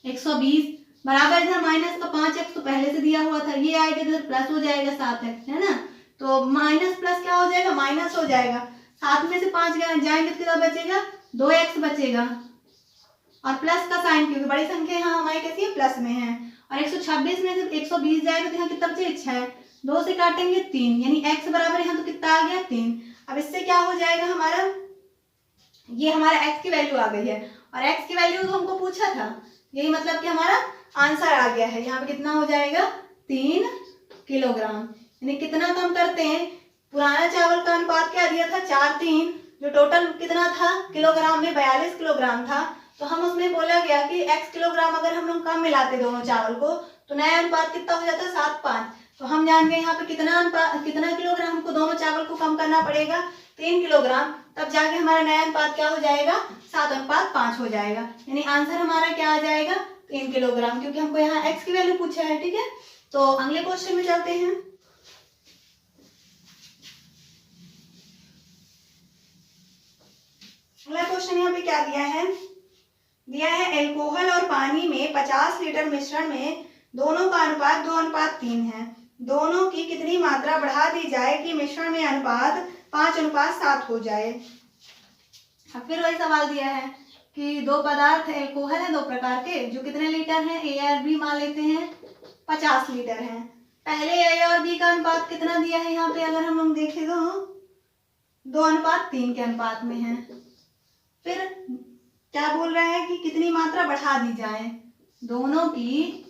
120 बराबर इधर माइनस का 5x तो पहले से दिया हुआ था, ये आएगा इधर प्लस हो जाएगा 7x, है ना। तो माइनस प्लस क्या हो जाएगा, माइनस हो जाएगा। 7 में से 5 जाएंगे तो कितना बचेगा 2x बचेगा, और प्लस का साइन क्योंकि बड़ी संख्या यहाँ हमारी कैसी है प्लस में है। और 126 में से 120 जाएगा तो यहाँ कितना बचे 6, 2 से काटेंगे 3, यानी x बराबर यहाँ तो कितना आ गया 3। अब इससे क्या हो जाएगा हमारा, ये हमारा x की वैल्यू आ गई है, और x की वैल्यू तो हमको पूछा था, यही मतलब कि हमारा आंसर आ गया है। यहाँ पे कितना हो जाएगा 3 किलोग्राम, यानी कितना कम करते हैं। पुराना चावल का अनुपात क्या दिया था 4:3, जो टोटल कितना था किलोग्राम में 42 किलोग्राम था। तो हम उसमें बोला गया कि x किलोग्राम अगर हम लोग कम मिलाते दोनों चावल को तो नया अनुपात कितना हो जाता है 7:5। तो हम जान गए यहाँ पे कितना किलोग्राम हमको दोनों चावल को कम करना पड़ेगा 3 किलोग्राम, तब जाके हमारा नया अनुपात क्या हो जाएगा 7:5 हो जाएगा। यानी आंसर हमारा क्या आ जाएगा 3 किलोग्राम, क्योंकि हमको यहाँ x की वैल्यू पूछा है। ठीक है, तो अगले क्वेश्चन में चलते हैं। अगला क्वेश्चन यहाँ पे क्या दिया है, एल्कोहल और पानी में 50 लीटर मिश्रण में दोनों का अनुपात 2:3 है। दोनों की कितनी मात्रा बढ़ा दी जाए कि मिश्रण में अनुपात 5:7 हो जाए। अब फिर वही सवाल दिया है कि दो पदार्थ एल्कोहल है, दो प्रकार के, जो कितने लीटर हैं, ए और बी मान लेते हैं 50 लीटर हैं। पहले ए और बी का अनुपात कितना दिया है, यहाँ पे अगर हम लोग देखें तो 2:3 के अनुपात में है। फिर क्या बोल रहा है कि कितनी मात्रा बढ़ा दी जाए, दोनों की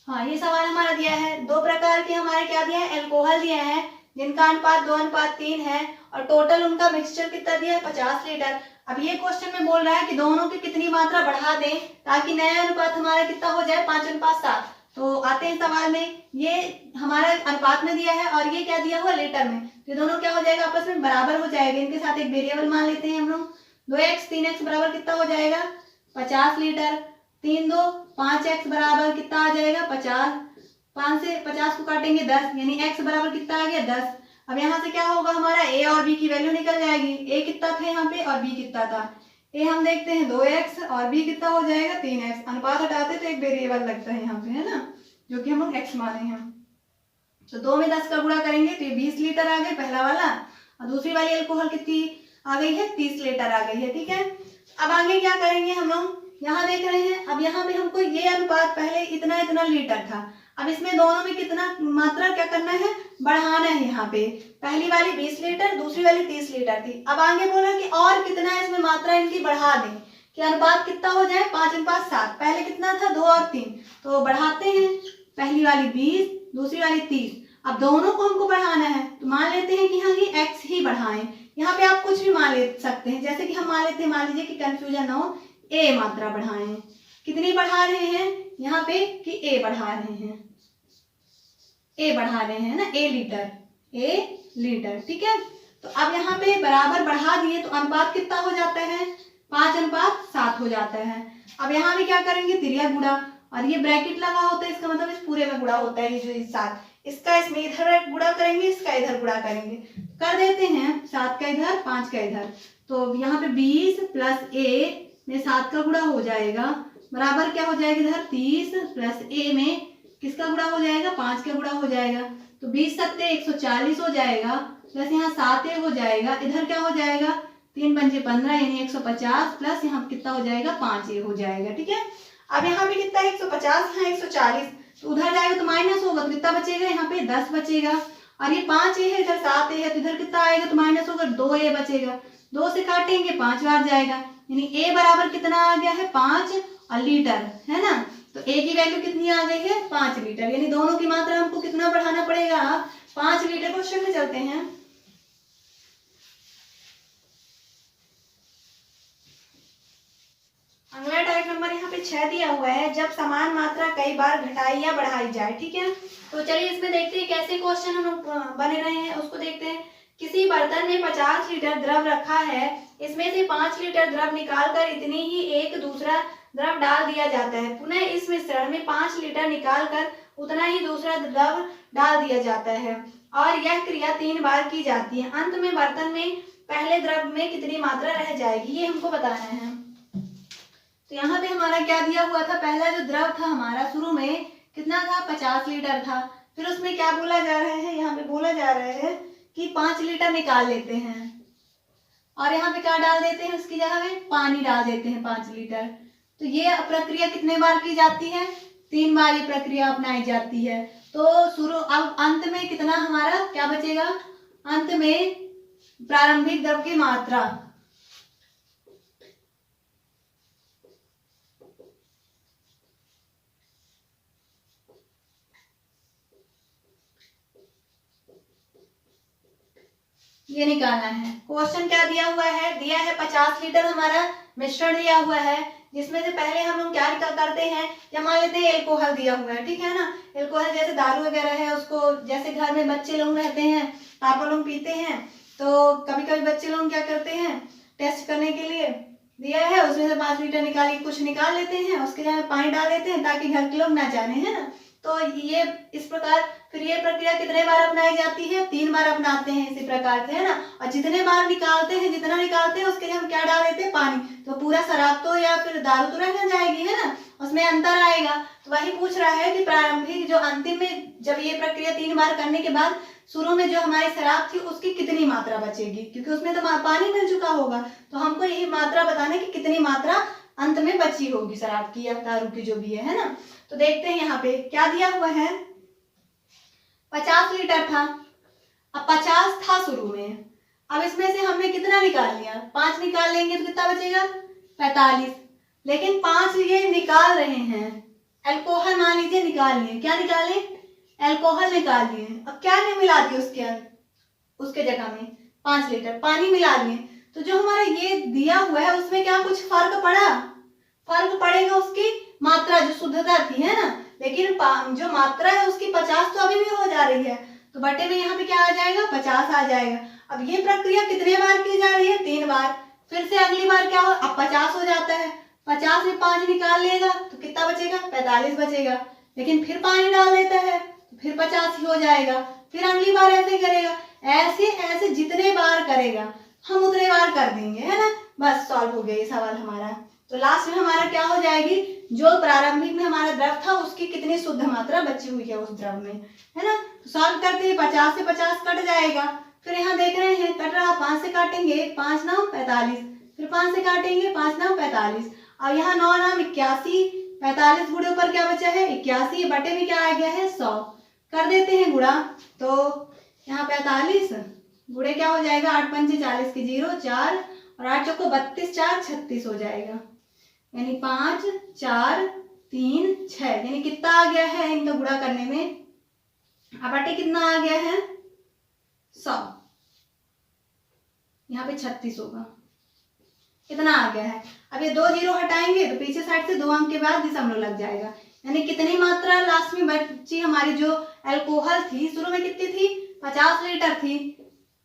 हाँ, ये सवाल हमारा दिया है। दो प्रकार के हमारे क्या दिया है, एल्कोहल दिया है जिनका अनुपात 2:3 है, और टोटल उनका मिक्सचर कितना दिया है 50 लीटर। अब ये क्वेश्चन में बोल रहा है कि दोनों की कितनी मात्रा बढ़ा दें ताकि नया अनुपात हमारा कितना हो जाए 5:7। तो आते हैं सवाल में, ये हमारा अनुपात में दिया है और ये क्या दिया हुआ लीटर में, तो दोनों क्या हो जाएगा आपस में बराबर हो जाएगा। इनके साथ एक वेरिएबल मान लेते हैं हम लोग, 2x 3x बराबर कितना हो जाएगा 50 लीटर, 3 2 5x बराबर कितना आ जाएगा 50, 5 से 50 को काटेंगे 10, यानी x बराबर कितना आ गया 10। अब यहाँ से क्या होगा हमारा a और b की वैल्यू निकल जाएगी, a कितना था यहाँ पे और b कितना था। a हम देखते हैं 2x और b कितना हो जाएगा 3x। अनुपात हटाते तो एक वेरिएबल लगता है यहाँ पे, है ना, जो कि हम लोग x माने हैं। तो 2 में 10 का गुणा करेंगे तो ये 20 लीटर आ गए पहला वाला, और दूसरी वाली एल्कोहल कितनी आ गई है 30 लीटर आ गई है। ठीक है, अब आगे क्या करेंगे हम लोग, यहाँ देख रहे हैं, अब यहाँ पे हमको ये अनुपात पहले इतना इतना लीटर था, अब इसमें दोनों में कितना मात्रा क्या करना है, बढ़ाना है। यहाँ पे पहली वाली 20 लीटर, दूसरी वाली 30 लीटर थी। अब आगे बोला कि और कितना इसमें मात्रा इनकी बढ़ा दें कि अनुपात कितना हो जाए 5:7। पहले कितना था 2 और 3, तो बढ़ाते हैं, पहली वाली 20, दूसरी वाली 30। अब दोनों को हमको बढ़ाना है, तो मान लेते हैं कि यहाँ की x ही बढ़ाएं। यहाँ पे आप कुछ भी मान ले सकते हैं, जैसे कि हम मान लेते हैं, मान लीजिए कि कंफ्यूजन ना हो, a मात्रा बढ़ाएं। कितनी बढ़ा रहे हैं यहाँ पे कि a बढ़ा रहे हैं, a बढ़ा रहे हैं ना, a लीटर, ठीक है। तो अब यहाँ पे बराबर बढ़ा दिए तो अनुपात कितना हो जाता है, 5:7 हो जाता है। अब यहाँ भी क्या करेंगे, तिरिया गुणा, और ये ब्रैकेट लगा होता है, इसका मतलब इस पूरे में गुणा होता है। ये जो इस 7, इसका इसमें इधर गुणा करेंगे, इसका इधर गुणा करेंगे, कर देते हैं 7 का इधर 5 का इधर। तो यहाँ पे 20 प्लस a में 7 का गुणा हो जाएगा, बराबर क्या हो जाएगा इधर 30 प्लस a में किसका गुणा हो जाएगा, 5 का गुणा हो जाएगा। तो 20 सत्ते 140 हो जाएगा, प्लस यहाँ 7a हो जाएगा, इधर क्या हो जाएगा 3 पंजे 15 यानी 150, प्लस यहाँ कितना हो जाएगा 5a हो जाएगा, ठीक है। अब यहाँ पे कितना 150, यहाँ 140, तो उधर जाएगा तो माइनस होगा, तो कितना बचेगा यहाँ पे 10 बचेगा। और ये 5a है, इधर 7a है, तो इधर कितना आएगा तो माइनस होगा, 2a बचेगा। 2 से काटेंगे 5 बार जाएगा, यानी a बराबर कितना आ गया है 5 और लीटर, है ना। तो a की वैल्यू कितनी आ गई है 5 लीटर, यानी दोनों की मात्रा हमको कितना बढ़ाना पड़ेगा 5 लीटर। क्वेश्चन में चलते हैं। अगला टाइप नंबर यहाँ पे 6 दिया हुआ है, जब समान मात्रा कई बार घटाई या बढ़ाई जाए, ठीक है। तो चलिए इसमें देखते हैं कैसे क्वेश्चन हम बने रहे हैं, उसको देखते हैं। किसी बर्तन में 50 लीटर द्रव रखा है, इसमें से 5 लीटर द्रव निकालकर इतनी ही एक दूसरा द्रव डाल दिया जाता है। पुनः इस मिश्रण में 5 लीटर निकालकर उतना ही दूसरा द्रव डाल दिया जाता है और यह क्रिया 3 बार की जाती है। अंत में बर्तन में पहले द्रव में कितनी मात्रा रह जाएगी, ये हमको बताना है। तो यहाँ पे हमारा क्या दिया हुआ था, पहला जो द्रव था हमारा शुरू में कितना था 50 लीटर था। फिर उसमें क्या बोला जा रहा है, यहाँ पे बोला जा रहा है कि 5 लीटर निकाल लेते हैं और यहाँ पे क्या डाल देते हैं, उसकी जगह में पानी डाल देते हैं 5 लीटर। तो ये प्रक्रिया कितने बार की जाती है, 3 बार ये प्रक्रिया अपनाई जाती है। तो शुरू अब अंत में कितना हमारा क्या बचेगा, अंत में प्रारंभिक द्रव की मात्रा ये निकालना है। क्वेश्चन क्या दिया हुआ है, दिया है 50 लीटर हमारा मिश्रण दिया हुआ है, जिसमें से पहले हम लोग क्या करते हैं, या मान लेते हैं एल्कोहल दिया हुआ है, ठीक है ना। एल्कोहल जैसे दारू वगैरह है, उसको जैसे घर में बच्चे लोग रहते हैं, पापा लोग पीते हैं, तो कभी कभी बच्चे लोग क्या करते हैं, टेस्ट करने के लिए दिया है, उसमें से 5 लीटर निकाली, कुछ निकाल लेते हैं, उसके जगह पानी डाल देते हैं ताकि घर के लोग ना जाने, है ना। तो ये इस प्रकार फिर ये प्रक्रिया कितने बार अपनाई जाती है, 3 बार अपनाते हैं इसी प्रकार से, है ना। और जितने बार निकालते हैं, जितना निकालते हैं उसके लिए हम क्या डाल देते हैं, पानी। तो पूरा शराब तो या फिर दारू तो रह जाएगी, है ना, उसमें अंतर आएगा। तो वही पूछ रहा है कि प्रारंभिक जो अंतिम में जब ये प्रक्रिया 3 बार करने के बाद शुरू में जो हमारी शराब थी उसकी कितनी मात्रा बचेगी, क्योंकि उसमें तो पानी मिल चुका होगा। तो हमको यही मात्रा बताना कि कितनी मात्रा अंत में बची होगी शराब की या दारू की जो भी है ना। तो देखते हैं यहाँ पे क्या दिया हुआ है, 50 लीटर था, अब 50 था शुरू में, अब इसमें से हमने कितना निकाल लिया, 5 निकाल लेंगे तो कितना बचेगा 45। लेकिन 5 ये निकाल रहे हैं, अल्कोहल मान लीजिए निकाल लिए, क्या निकाले, अल्कोहल निकाल लिए। अब क्या नहीं मिला दिए उसके जगह में 5 लीटर पानी मिला लिए। तो जो हमारा ये दिया हुआ है उसमें क्या कुछ फर्क पड़ा, फर्क पड़ेगा उसकी मात्रा जो शुद्धता थी, है ना। लेकिन जो मात्रा है उसकी 50 तो अभी भी हो जा रही है, तो बटे में यहाँ पे क्या आ जाएगा 50 आ जाएगा। अब ये प्रक्रिया कितने बार की जा रही है, 3 बार। फिर से अगली बार क्या हो, अब 50 हो जाता है, 50 में 5 निकाल लेगा तो कितना बचेगा 45 बचेगा। लेकिन फिर पानी डाल देता है तो फिर 50 ही हो जाएगा। फिर अगली बार ऐसे करेगा, ऐसे ऐसे जितने बार करेगा हम उतने बार कर देंगे, है ना। बस सॉल्व हो गया ये सवाल हमारा। तो लास्ट में हमारा क्या हो जाएगी, जो प्रारंभिक में हमारा द्रव था उसकी कितनी शुद्ध मात्रा बची हुई है उस द्रव में, है ना। तो सॉल्व करते हैं, 50 से 50 कट जाएगा। फिर यहाँ देख रहे हैं कट रहा, 5 से काटेंगे 5 9 45, फिर 5 से काटेंगे 5 9 45। अब यहाँ 9 नाम 81, 45 गुणे ऊपर क्या बचा है 81, बटे में क्या आ गया है 100। कर देते हैं गुणा, तो यहाँ 45 गुणे क्या हो जाएगा 8 पंचे 40 की 0 4 और 8 चौको 32 4 36 हो जाएगा, यानी 5 4 3 6, यानी कितना आ गया है इनका गुणा करने में, अब बटे कितना आ गया है 100, यहाँ पे 36 होगा, कितना आ गया है। अब ये 2 जीरो हटाएंगे तो पीछे साइड से 2 अंक के बाद दशमलव लग जाएगा, यानी कितनी मात्रा लास्ट में बची हमारी जो अल्कोहल थी, शुरू में कितनी थी 50 लीटर थी,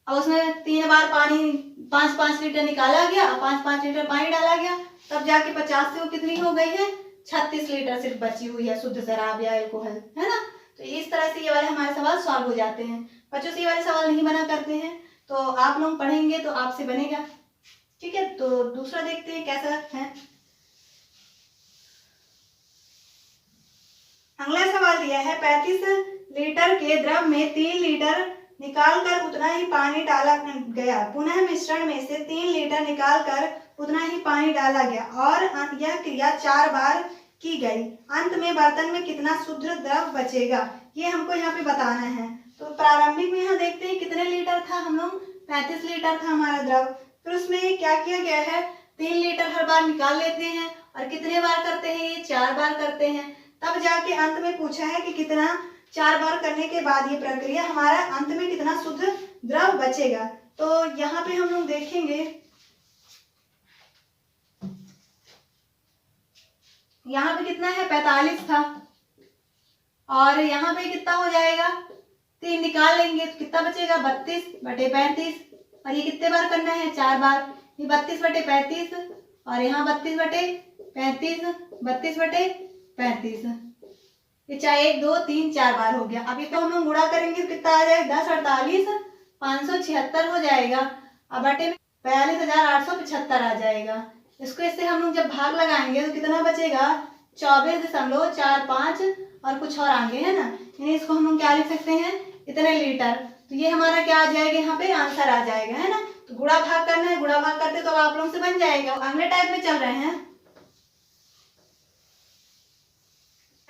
अब उसमें 3 बार पानी 5-5 लीटर निकाला गया, 5-5 लीटर पानी डाला गया, तब जाके 50 से वो कितनी हो गई है 36 लीटर सिर्फ बची हुई है शुद्ध शराब या अल्कोहल, है ना। तो इस तरह से ये वाले हमारे सवाल सॉल्व हो जाते हैं। बच्चों से ये वाले सवाल नहीं बना करते हैं, तो आप लोग पढ़ेंगे तो आपसे बनेगा, ठीक है। तो दूसरा देखते हैं कैसा है। अगला सवाल दिया है 35 लीटर के द्रव में 3 लीटर निकालकर उतना ही पानी डाला गया, पुनः मिश्रण में से 3 लीटर निकालकर उतना ही पानी डाला गया और यह क्रिया 4 बार की गई, अंत में बर्तन में कितना शुद्ध द्रव बचेगा, ये हमको यहाँ पे बताना है। तो प्रारंभिक में यहाँ देखते हैं कितने लीटर था, हम लोग 35 लीटर था हमारा द्रव, फिर उसमें क्या किया गया है 3 लीटर हर बार निकाल लेते हैं और कितने बार करते हैं ये 4 बार करते हैं, तब जाके अंत में पूछा है कि कितना 4 बार करने के बाद ये प्रक्रिया हमारा अंत में कितना शुद्ध द्रव बचेगा। तो यहाँ पे हम लोग देखेंगे, यहाँ पे कितना है 45 था और यहाँ पे कितना हो जाएगा 3 निकाल लेंगे तो कितना बचेगा 32 बटे 35, और ये कितने बार करना है 4 बार, ये 32 बटे 35 और यहाँ 32 बटे 35 32 बटे 35, ये चाहे 1 2 3 4 बार हो गया। अभी तो हम लोग गुणा करेंगे तो कितना आ जाएगा 10 48 576 हो जाएगा, अब बटे में 42,875 आ जाएगा। इसको इससे हम लोग जब भाग लगाएंगे तो कितना बचेगा 24.45 और कुछ और आगे है ना, यानी इसको हम लोग क्या लिख सकते हैं इतने लीटर, तो ये हमारा क्या आ जाएगा यहाँ पे आंसर आ जाएगा, है ना। तो गुणा भाग करना है, गुणा भाग करते तो आप लोगों से बन जाएगा। अगले टाइप में चल रहे हैं,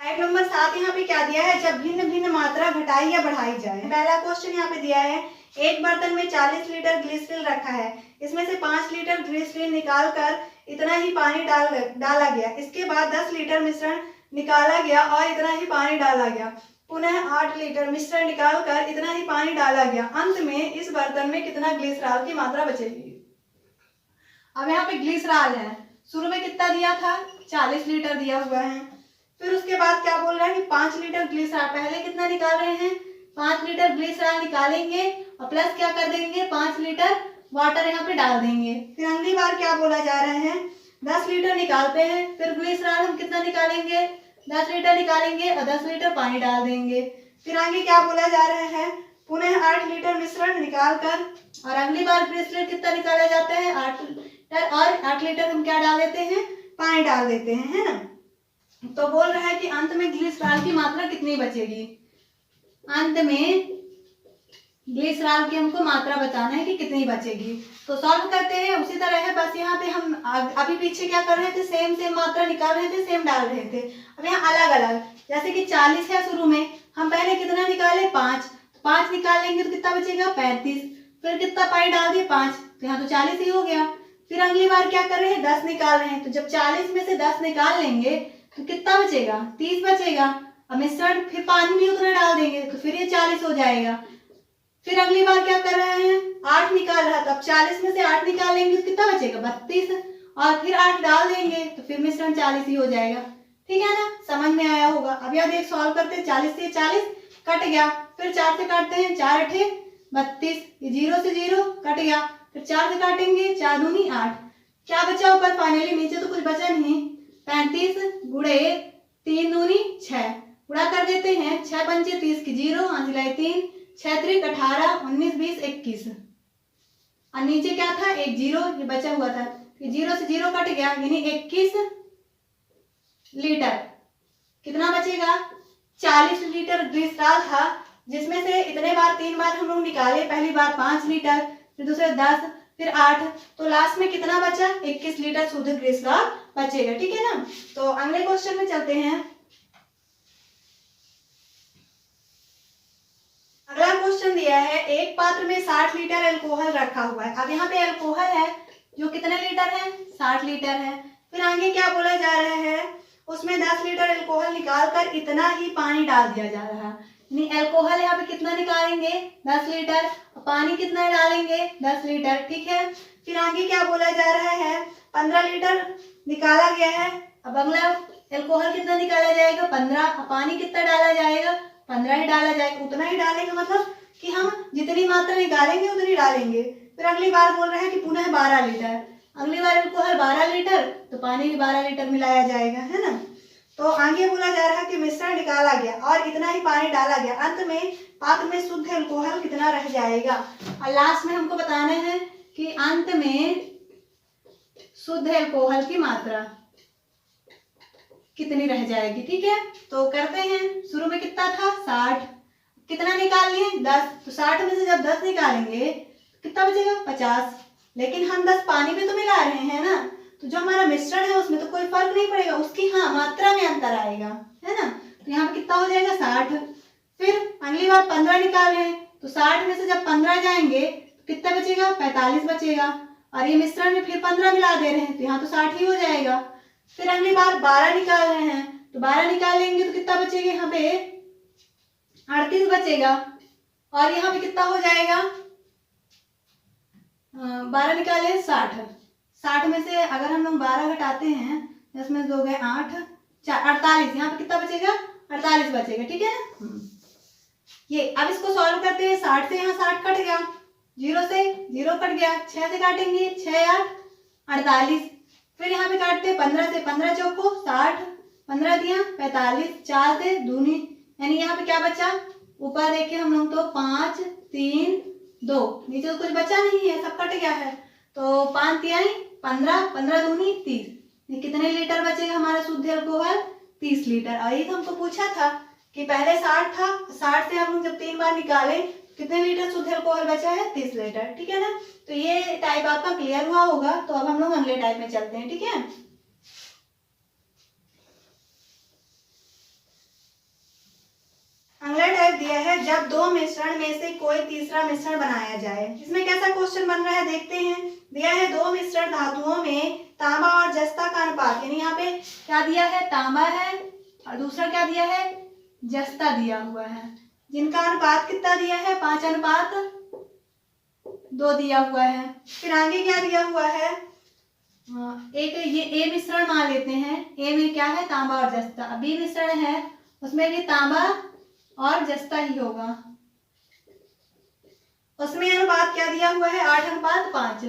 टाइप नंबर 7। यहाँ पे क्या दिया है, जब भिन्न भिन्न मात्रा घटाई या बढ़ाई जाए। पहला क्वेश्चन यहाँ पे दिया है, एक बर्तन में 40 लीटर ग्लिसरीन रखा है, इसमें से 5 लीटर ग्लिसरीन निकाल कर इतना ही पानी डाला गया, इसके बाद 10 लीटर मिश्रण निकाला गया और इतना ही पानी डाला गया, पुनः 8 लीटर मिश्रण निकाल कर इतना ही पानी डाला गया, अंत में इस बर्तन में कितना ग्लिसरॉल की मात्रा बचेगी। अब यहाँ पे ग्लिसरॉल है, शुरू में कितना दिया था 40 लीटर दिया हुआ है, फिर उसके बाद क्या बोल रहा है कि 5 लीटर ग्लिसरॉल, पहले कितना निकाल रहे हैं 5 लीटर ग्लिसरॉल निकालेंगे और प्लस क्या कर देंगे 5 लीटर वाटर यहाँ पे डाल देंगे। फिर अगली बार क्या बोला जा रहा है 10 लीटर निकालते हैं, फिर ग्लिसरॉल हम कितना निकालेंगे 10 लीटर निकालेंगे और 10 लीटर पानी डाल देंगे। फिर आगे क्या बोला जा रहा है पुनः 8 लीटर मिश्रण निकाल कर, और अगली बार ग्लिसरॉल कितना निकाला जाता है 8 लीटर और 8 लीटर हम क्या डाल देते हैं पानी डाल देते हैं, है ना। तो बोल रहा है कि अंत में ग्लिसरॉल की मात्रा कितनी बचेगी, अंत में ग्लिसरॉल की हमको मात्रा बताना है कि कितनी बचेगी। तो सॉल्व करते हैं, उसी तरह है, बस यहाँ पे हम अभी पीछे क्या कर रहे थे सेम मात्रा निकाल रहे थे, सेम डाल रहे थे। अब यहाँ अलग अलग, जैसे कि 40 है शुरू में, हम पहले कितना निकाले 5 निकाल लेंगे तो कितना बचेगा 35, फिर कितना पानी डाल दिए 5, तो यहाँ तो 40 ही हो गया। फिर अगली बार क्या कर रहे हैं 10 निकाल रहे हैं, तो जब 40 में से 10 निकाल लेंगे तो कितना बचेगा 30 बचेगा, अब मिश्रण फिर पानी भी उतना डाल देंगे तो फिर ये 40 हो जाएगा। फिर अगली बार क्या कर रहे हैं 8 निकाल रहा था, अब 40 में से 8 निकाल लेंगे तो कितना बचेगा 32, और फिर 8 डाल देंगे तो फिर मिश्रण 40 ही हो जाएगा, ठीक है ना। समझ में आया होगा। अब यहाँ देख सॉल्व करते हैं, 40 से 40 कट गया, फिर 4 से काटते हैं 4 8 32, ये 0 से 0 कट गया, फिर 4 से काटेंगे 4 दूनी 8, क्या बचा ऊपर फाइनली, नीचे तो कुछ बचा नहीं, 35 गुणे 3 दूनी 6, गुणा कर देते हैं 6 पंचे 30 की 0 5 लाए 3 6 त्रिक 18 19 20 21, और नीचे क्या था 1 0 ये बचा हुआ था, ये 0 से 0 कट गया, यानी 21 लीटर। कितना बचेगा 40 लीटर ग्लिसरॉल था, जिसमें से इतने बार 3 बार हम लोग निकाले, पहली बार 5 लीटर, फिर दूसरे 10, फिर 8, तो लास्ट में कितना बचा 21 लीटर शुद्ध ग्लिसरॉल बचेगा। ठीक है ना। तो अगले क्वेश्चन में चलते हैं। अगला क्वेश्चन दिया है, एक पात्र में 60 लीटर अल्कोहल रखा हुआ है। अब यहाँ पे अल्कोहल है जो कितने लीटर है, 60 लीटर है। फिर आगे क्या बोला जा रहा है, उसमें 10 लीटर अल्कोहल निकालकर इतना ही पानी डाल दिया जा रहा है। यानी अल्कोहल यहाँ पे कितना निकालेंगे, 10 लीटर, पानी कितना डालेंगे, 10 लीटर। ठीक है। फिर आगे क्या बोला जा रहा है, 15 लीटर निकाला गया है। अब अगला अल्कोहल कितना निकाला जाएगा, 15, पानी कितना डाला जाएगा, 15 ही डाला जाएगा। उतना ही डालेंगे, मतलब कि हम जितनी मात्रा निकालेंगे उतनी डालेंगे। फिर अगली बार बोल रहे हैं कि पुनः 12 लीटर, अगली बार अल्कोहल 12 लीटर तो पानी भी 12 लीटर मिलाया जाएगा, है ना। तो आगे बोला जा रहा है कि मिश्रण निकाला गया और इतना ही पानी डाला गया, अंत में पात्र में शुद्ध अल्कोहल कितना रह जाएगा। और लास्ट में हमको बताना है कि अंत में शुद्ध अल्कोहल की मात्रा कितनी रह जाएगी। ठीक है। तो करते हैं। शुरू में कितना था, 60, कितना निकाल लिए, 10। तो 60 में से जब 10 निकालेंगे कितना बचेगा, 50। लेकिन हम 10 पानी में तो मिला रहे हैं ना, तो जो हमारा मिश्रण है उसमें तो कोई फर्क नहीं पड़ेगा, उसकी हाँ मात्रा में अंतर आएगा, है ना। तो यहाँ पे कितना हो जाएगा, 60। फिर अगली बार 15 निकाल रहे हैं, तो 60 में से जब 15 जाएंगे तो कितना बचेगा, 45 बचेगा। और ये मिश्रण में फिर 15 मिला दे रहे हैं तो यहाँ तो 60 ही हो जाएगा। फिर अगली बार 12 निकाल रहे हैं, तो 12 निकाल लेंगे तो कितना बचेगा, यहाँ पे 38 बचेगा। और यहाँ पे कितना हो जाएगा, 12 निकाले 60, 60 में से अगर हम लोग 12 घटाते हैं, 10 में 2 गए 8, 48, यहाँ पे कितना बचेगा, 48 बचेगा। ठीक है ना। ये अब इसको सॉल्व करते हैं। 60 से यहाँ 60 कट गया, 0 से 0 कट गया, 6 से काटेंगे 6 8 48। फिर यहाँ पे काटते हैं 15 से, 15 चौको 60, 15 दिया 45, 4 से दूनी, यानी यहाँ पे क्या बचा, ऊपर देखिए हम लोग तो 5 3 2, नीचे तो कुछ बचा नहीं है, सब कट गया है। तो 5 तिहाई 15, 15 दूनी 30, ये कितने लीटर बचेगा हमारा शुद्ध अल्कोहल, 30 लीटर। और ये तो हमको पूछा था कि पहले 60 था, 60 से हम लोग जब 3 बार निकाले कितने लीटर शुद्ध अल्कोहल बचा है, 30 लीटर। ठीक है ना। तो ये टाइप आपका क्लियर हुआ होगा। तो अब हम लोग अगले टाइप में चलते हैं। ठीक है। अगला टाइप दिया है, जब दो मिश्रण में से कोई तीसरा मिश्रण बनाया जाए। इसमें कैसा क्वेश्चन बन रहा है देखते हैं। दिया है, दो मिश्रण धातुओं में तांबा और जस्ता का अनुपात, यानी यहाँ पे क्या दिया है, तांबा है और दूसरा क्या दिया है, जस्ता दिया हुआ है, जिनका अनुपात कितना दिया है, 5:2 दिया हुआ है। फिर आगे क्या दिया हुआ है, एक ये ए मिश्रण मान लेते हैं। ए में क्या है, तांबा और जस्ता। बी मिश्रण है, उसमें भी तांबा और जस्ता ही होगा। उसमें अनुपात क्या दिया हुआ है, 8:5।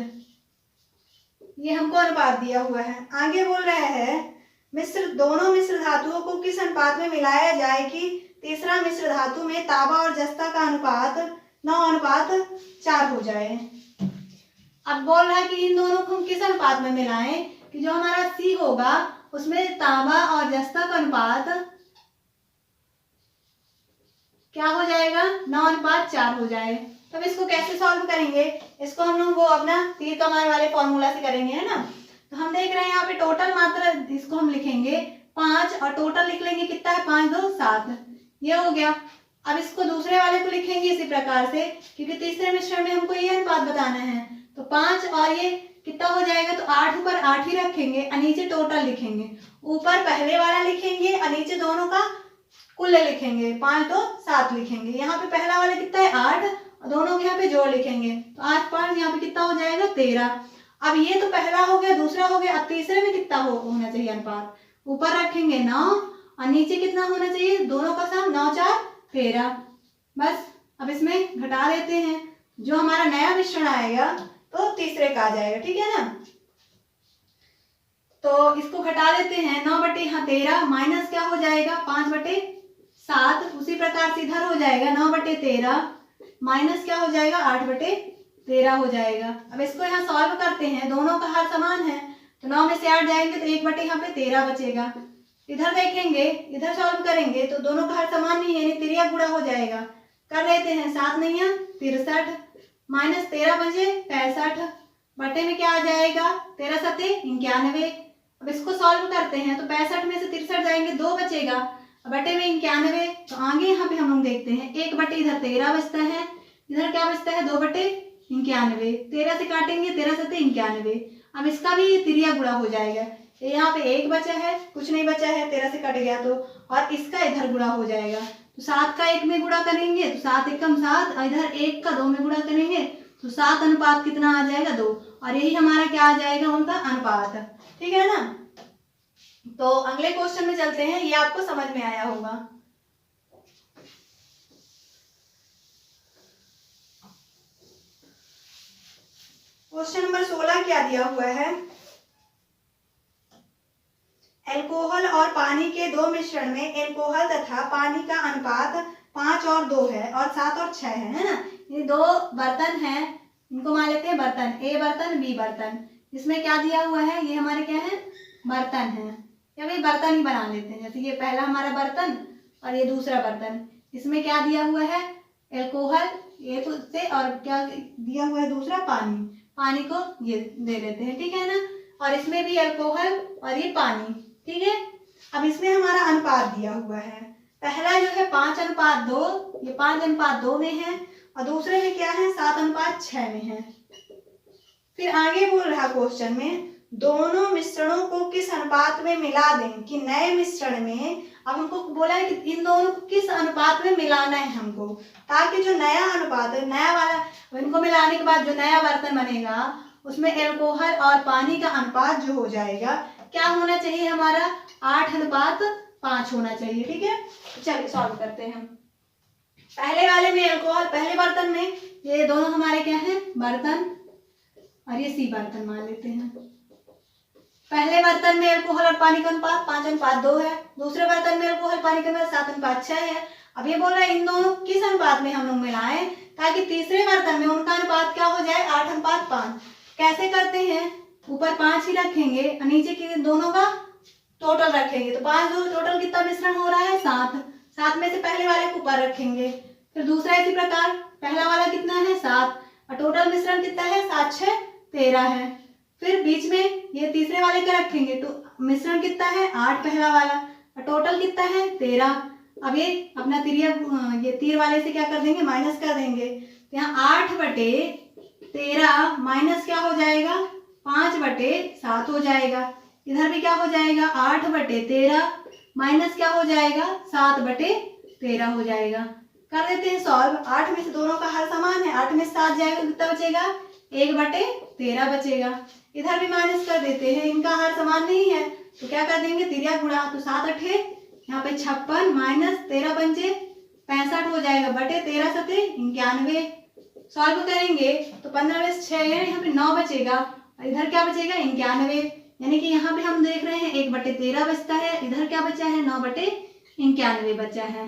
ये हमको अनुपात दिया हुआ है। आगे बोल रहे हैं, दोनों मिश्र धातुओं को किस अनुपात में मिलाया जाए कि तीसरा मिश्र धातु में तांबा और जस्ता का अनुपात 9:4 हो जाए। अब बोल रहा है कि इन दोनों को हम किस अनुपात में मिलाएं कि जो हमारा सी होगा उसमें तांबा और जस्ता का अनुपात क्या हो जाएगा, 9:4 हो जाए। तब इसको कैसे सॉल्व करेंगे, इसको हम लोग वो अपना तीर कमान वाले फॉर्मूला से करेंगे, है ना। तो हम देख रहे हैं यहाँ पे टोटल मात्रा, इसको हम लिखेंगे 5 और टोटल लिख लेंगे कितना है, 5 2 7, ये हो गया। अब इसको दूसरे वाले को लिखेंगे इसी प्रकार से, क्योंकि तीसरे मिश्रण में हमको ये अनुपात बताना है। तो 5 और ये कितना हो जाएगा, तो 8 ऊपर 8 ही रखेंगे और नीचे टोटल लिखेंगे। ऊपर पहले वाला लिखेंगे और नीचे दोनों का कुल लिखेंगे, 5 2 7 लिखेंगे। यहाँ पे पहला वाला कितना है, 8, और दोनों के यहाँ पे जोड़ लिखेंगे। तो 8 5 यहाँ पे कितना हो जाएगा, 13। अब ये तो पहला हो गया, दूसरा हो गया। अब तीसरे में कितना होना चाहिए अनुपात, ऊपर रखेंगे 9 और नीचे कितना होना चाहिए, दोनों का सम 9 4 13। बस अब इसमें घटा देते हैं, जो हमारा नया मिश्रण आएगा तो तीसरे का आ जाएगा। ठीक है ना। तो इसको घटा देते हैं, 9/13 माइनस क्या हो जाएगा, 5/7। उसी प्रकार से इधर हो जाएगा 9/13 माइनस क्या हो जाएगा, 8/13 हो जाएगा। अब इसको यहाँ सॉल्व करते हैं, दोनों का हर समान है तो 9 में से 8 जाएंगे तो 1/13 बचेगा। इधर देखेंगे, इधर सॉल्व करेंगे तो दोनों का हर समान नहीं है, यानी तिरिया गुणा हो जाएगा। कर लेते हैं, 7 नहीं 63 माइनस 13 बचे 65, बटे में क्या आ जाएगा, 13 7 91, अब इसको सॉल्व करते हैं तो 65 में से 63 जाएंगे, 2 बचेगा, बटे में 91। तो आगे यहाँ पे हम लोग देखते हैं 1 बटे इधर 13 बचता है, इधर क्या बचता है 2 बटे 91। 13 से काटेंगे, 13 से 91। अब इसका भी तिरिया गुणा हो जाएगा, यहाँ पे 1 बचा है, कुछ नहीं बचा है, 13 से कट गया तो, और इसका इधर गुणा हो जाएगा। तो 7 का 1 में गुणा करेंगे तो 7 एकम 7, इधर 1 का 2 में गुणा करेंगे तो 7 अनुपात कितना आ जाएगा 2, और यही हमारा क्या आ जाएगा उनका अनुपात। ठीक है ना। तो अगले क्वेश्चन में चलते हैं, ये आपको समझ में आया होगा। क्वेश्चन नंबर 16 क्या दिया हुआ है, एल्कोहल और पानी के 2 मिश्रण में एल्कोहल तथा पानी का अनुपात 5 और 2 है और 7 और 6 है ना। ये 2 बर्तन हैं, इनको मान लेते हैं बर्तन, ए बर्तन बी बर्तन। इसमें क्या दिया हुआ है, ये हमारे क्या है बर्तन है, या भाई बर्तन ही बना लेते हैं। जैसे ये पहला हमारा बर्तन और ये दूसरा बर्तन, इसमें क्या दिया हुआ है एल्कोहल ये तो से, और क्या दिया हुआ है दूसरा पानी, पानी को ये दे लेते हैं। ठीक है ना। और इसमें भी अल्कोहल और ये पानी। ठीक है। अब इसमें हमारा अनुपात दिया हुआ है, पहला जो है 5:2, ये 5:2 में है, और दूसरे में क्या है 7:6 में है। फिर आगे बोल रहा क्वेश्चन में, दोनों मिश्रणों को किस अनुपात में मिला दें कि नए मिश्रण में, अब हमको बोला है कि इन दोनों को किस अनुपात में मिलाना है हमको, ताकि जो नया अनुपात है, नया वाला, इनको मिलाने के बाद जो नया बर्तन बनेगा उसमें एल्कोहल और पानी का अनुपात जो हो जाएगा क्या होना चाहिए हमारा 8:5 होना चाहिए। ठीक है। चलिए सॉल्व करते हैं। पहले वाले में एल्कोहल, पहले बर्तन में ये दोनों हमारे क्या है बर्तन, और ये सी बर्तन मान लेते हैं। पहले बर्तन में अल्कोहल और पानी का अनुपात 5:2 है, दूसरे बर्तन में अल्कोहल पानी का अनुपात 7:6 है। अब ये बोल रहा है इन दोनों किस अनुपात में हम लोग मिलाएं ताकि तीसरे बर्तन में उनका अनुपात क्या हो जाए 8:5। कैसे करते हैं, ऊपर 5 ही रखेंगे और नीचे के दोनों का टोटल रखेंगे, तो 5 2 टोटल कितना मिश्रण हो रहा है 7। 7 में से पहले वाले को ऊपर रखेंगे, फिर दूसरा इसी प्रकार, पहला वाला कितना है 7 और टोटल मिश्रण कितना है 7 6 13 है। फिर बीच में ये तीसरे वाले का रखेंगे तो मिश्रण कितना है 8 पहला वाला और टोटल कितना है 13। अब ये अपना तिरिया ये तीर वाले से क्या कर देंगे माइनस कर देंगे, तो यहाँ 8/13 माइनस क्या हो जाएगा 5/7 हो जाएगा। इधर भी क्या हो जाएगा 8/13 माइनस क्या हो जाएगा 7/13 हो जाएगा। कर देते हैं सॉल्व। 8 में से दोनों का हर समान है, 8 में 7 जाएगा कितना बचेगा 1/13 बचेगा। इधर भी माइनस कर देते हैं, इनका हर समान नहीं है तो क्या कर देंगे तिरिया गुणा, तो 7 8 यहाँ पे 56 माइनस 13 पंचे 65 हो जाएगा बटे 13 सते 91। सॉल्व करेंगे तो 15 में 6 है, यहाँ पे 9 बचेगा और इधर क्या बचेगा 91। यानी कि यहाँ पे हम देख रहे हैं 1/13 बचता है, इधर क्या बचा है 9/91 बचा है।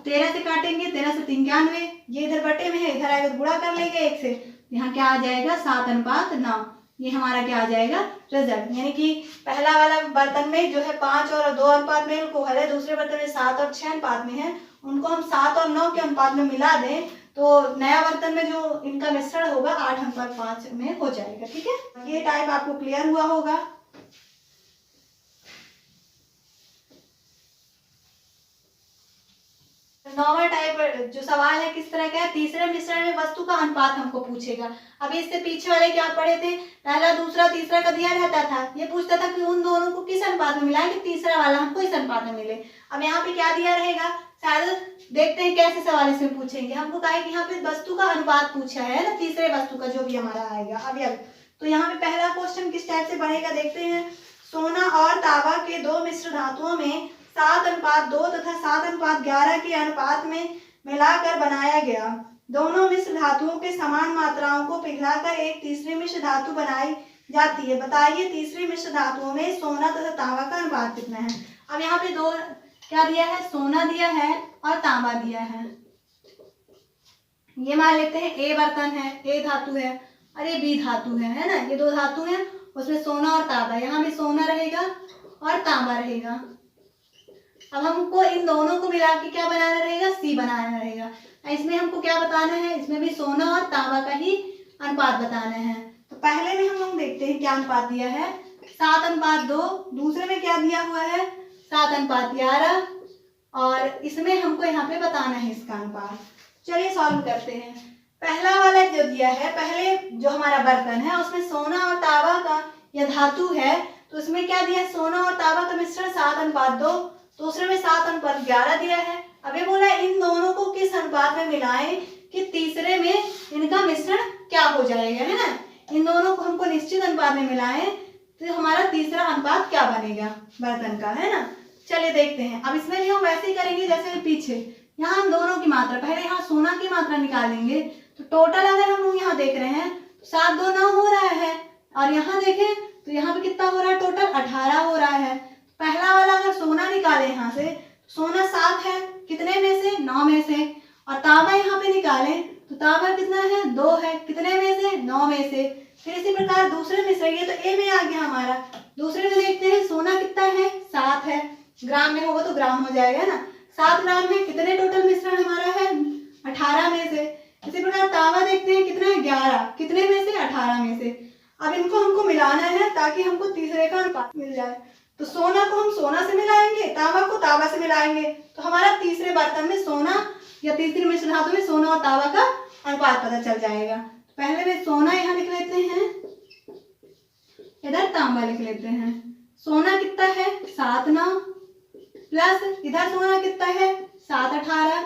13 से काटेंगे 13 से 93, ये इधर बटे में है, इधर आएगा तो गुणा कर लेंगे 1 से, यहाँ क्या आ जाएगा 7:9। ये हमारा क्या आ जाएगा रिजल्ट। यानी कि पहला वाला बर्तन में जो है 5 और 2 अनुपात में अल्कोहल है, दूसरे बर्तन में 7 और 6 अनुपात में है, उनको हम 7 और 9 के अनुपात में मिला दें तो नया बर्तन में जो इनका मिश्रण होगा 8:5 में हो जाएगा। ठीक है, ये टाइप आपको क्लियर हुआ होगा। नॉर्मल टाइप जो सवाल है किस तरह का है, तीसरे मिश्रण में वस्तु का अनुपात हमको पूछेगा। अभी इससे पीछे वाले क्या पढ़े थे, पहला दूसरा तीसरा का दिया रहता था, ये पूछता था कि उन दोनों को किस अनुपात में मिलाएं कि तीसरा वाला हमको इस अनुपात में मिले। अब यहाँ पे क्या दिया रहेगा, शायद देखते हैं कैसे सवाल इसमें पूछेंगे। हमको कहा है कि यहाँ पे वस्तु का अनुपात पूछा है ना, तीसरे वस्तु का जो भी हमारा आएगा अवयव। तो यहाँ पे पहला क्वेश्चन किस टाइप से बनेगा देखते हैं। सोना और तांबा के 2 मिश्र धातुओं में 7:2 तथा 7:11 के अनुपात में मिलाकर बनाया गया। दोनों मिश्र धातुओं के समान मात्राओं को पिघलाकर एक तीसरी मिश्र धातु बनाई जाती है। बताइए तीसरी मिश्र धातुओं में सोना तथा तांबा का अनुपात कितना है। अब यहाँ पे 2 क्या दिया है, सोना दिया है और तांबा दिया है। ये मान लेते हैं ए बर्तन है, ए धातु है और ये बी धातु है ना, ये 2 धातु है, उसमें सोना और तांबा, यहाँ भी सोना रहेगा और तांबा रहेगा। अब हमको इन दोनों को मिला के क्या बनाना रहेगा, सी बनाना रहेगा। इसमें हमको क्या बताना है, इसमें भी सोना और तांबा का ही अनुपात बताना है। तो पहले में हम लोग देखते हैं क्या अनुपात दिया है, 7:2, दूसरे में क्या दिया हुआ है 7:11, और इसमें हमको यहाँ पे बताना है इसका अनुपात। चलिए सॉल्व करते हैं। पहला वाला जो दिया है, पहले जो हमारा बर्तन है उसमें सोना और तांबा का या धातु है, तो उसमें क्या दिया है सोना और तांबा का मिश्रण 7:2, दूसरे में 7:11 दिया है। अब ये बोला इन दोनों को किस अनुपात में मिलाएं कि तीसरे में इनका मिश्रण क्या हो जाएगा, है ना। इन दोनों को हमको निश्चित अनुपात में मिलाएं तो हमारा तीसरा अनुपात क्या बनेगा बर्तन का, है ना। चलिए देखते हैं। अब इसमें भी हम वैसे ही करेंगे जैसे पीछे। यहाँ हम दोनों की मात्रा, पहले यहाँ सोना की मात्रा निकालेंगे, तो टोटल अगर हम लोग यहाँ देख रहे हैं तो 7 2 9 हो रहा है, और यहाँ देखें तो यहाँ पे कितना हो रहा है टोटल 18 हो रहा है। पहला वाला अगर सोना निकाले यहाँ से, सोना 7 है, कितने में से 9 में से, और तांबा यहाँ पे निकालें तो तांबा कितना है 2 है, कितने में से 9 में से। फिर इसी प्रकार दूसरे मिश्रण, ये तो ए में आ गया हमारा, दूसरे में देखते हैं सोना कितना है 7 है, ग्राम में होगा तो ग्राम हो जाएगा ना। 7 ग्राम में कितने टोटल मिश्रण हमारा है 18 में से। इसी प्रकार तांबा देखते हैं कितना है 11, कितने में से 18 में से। अब इनको हमको मिलाना है ताकि हमको तीसरे का अनुपात मिल जाए। तो सोना को हम सोना से मिलाएंगे, तांबा को तांबा से मिलाएंगे, तो हमारा तीसरे बर्तन में सोना या तीसरी मिश्र धातु में सोना और तांबा का अनुपात पता चल जाएगा। तो पहले में सोना यहाँ लिख लेते हैं, इधर तांबा लिख लेते हैं। सोना कितना है 7 9 प्लस इधर सोना कितना है 7 18,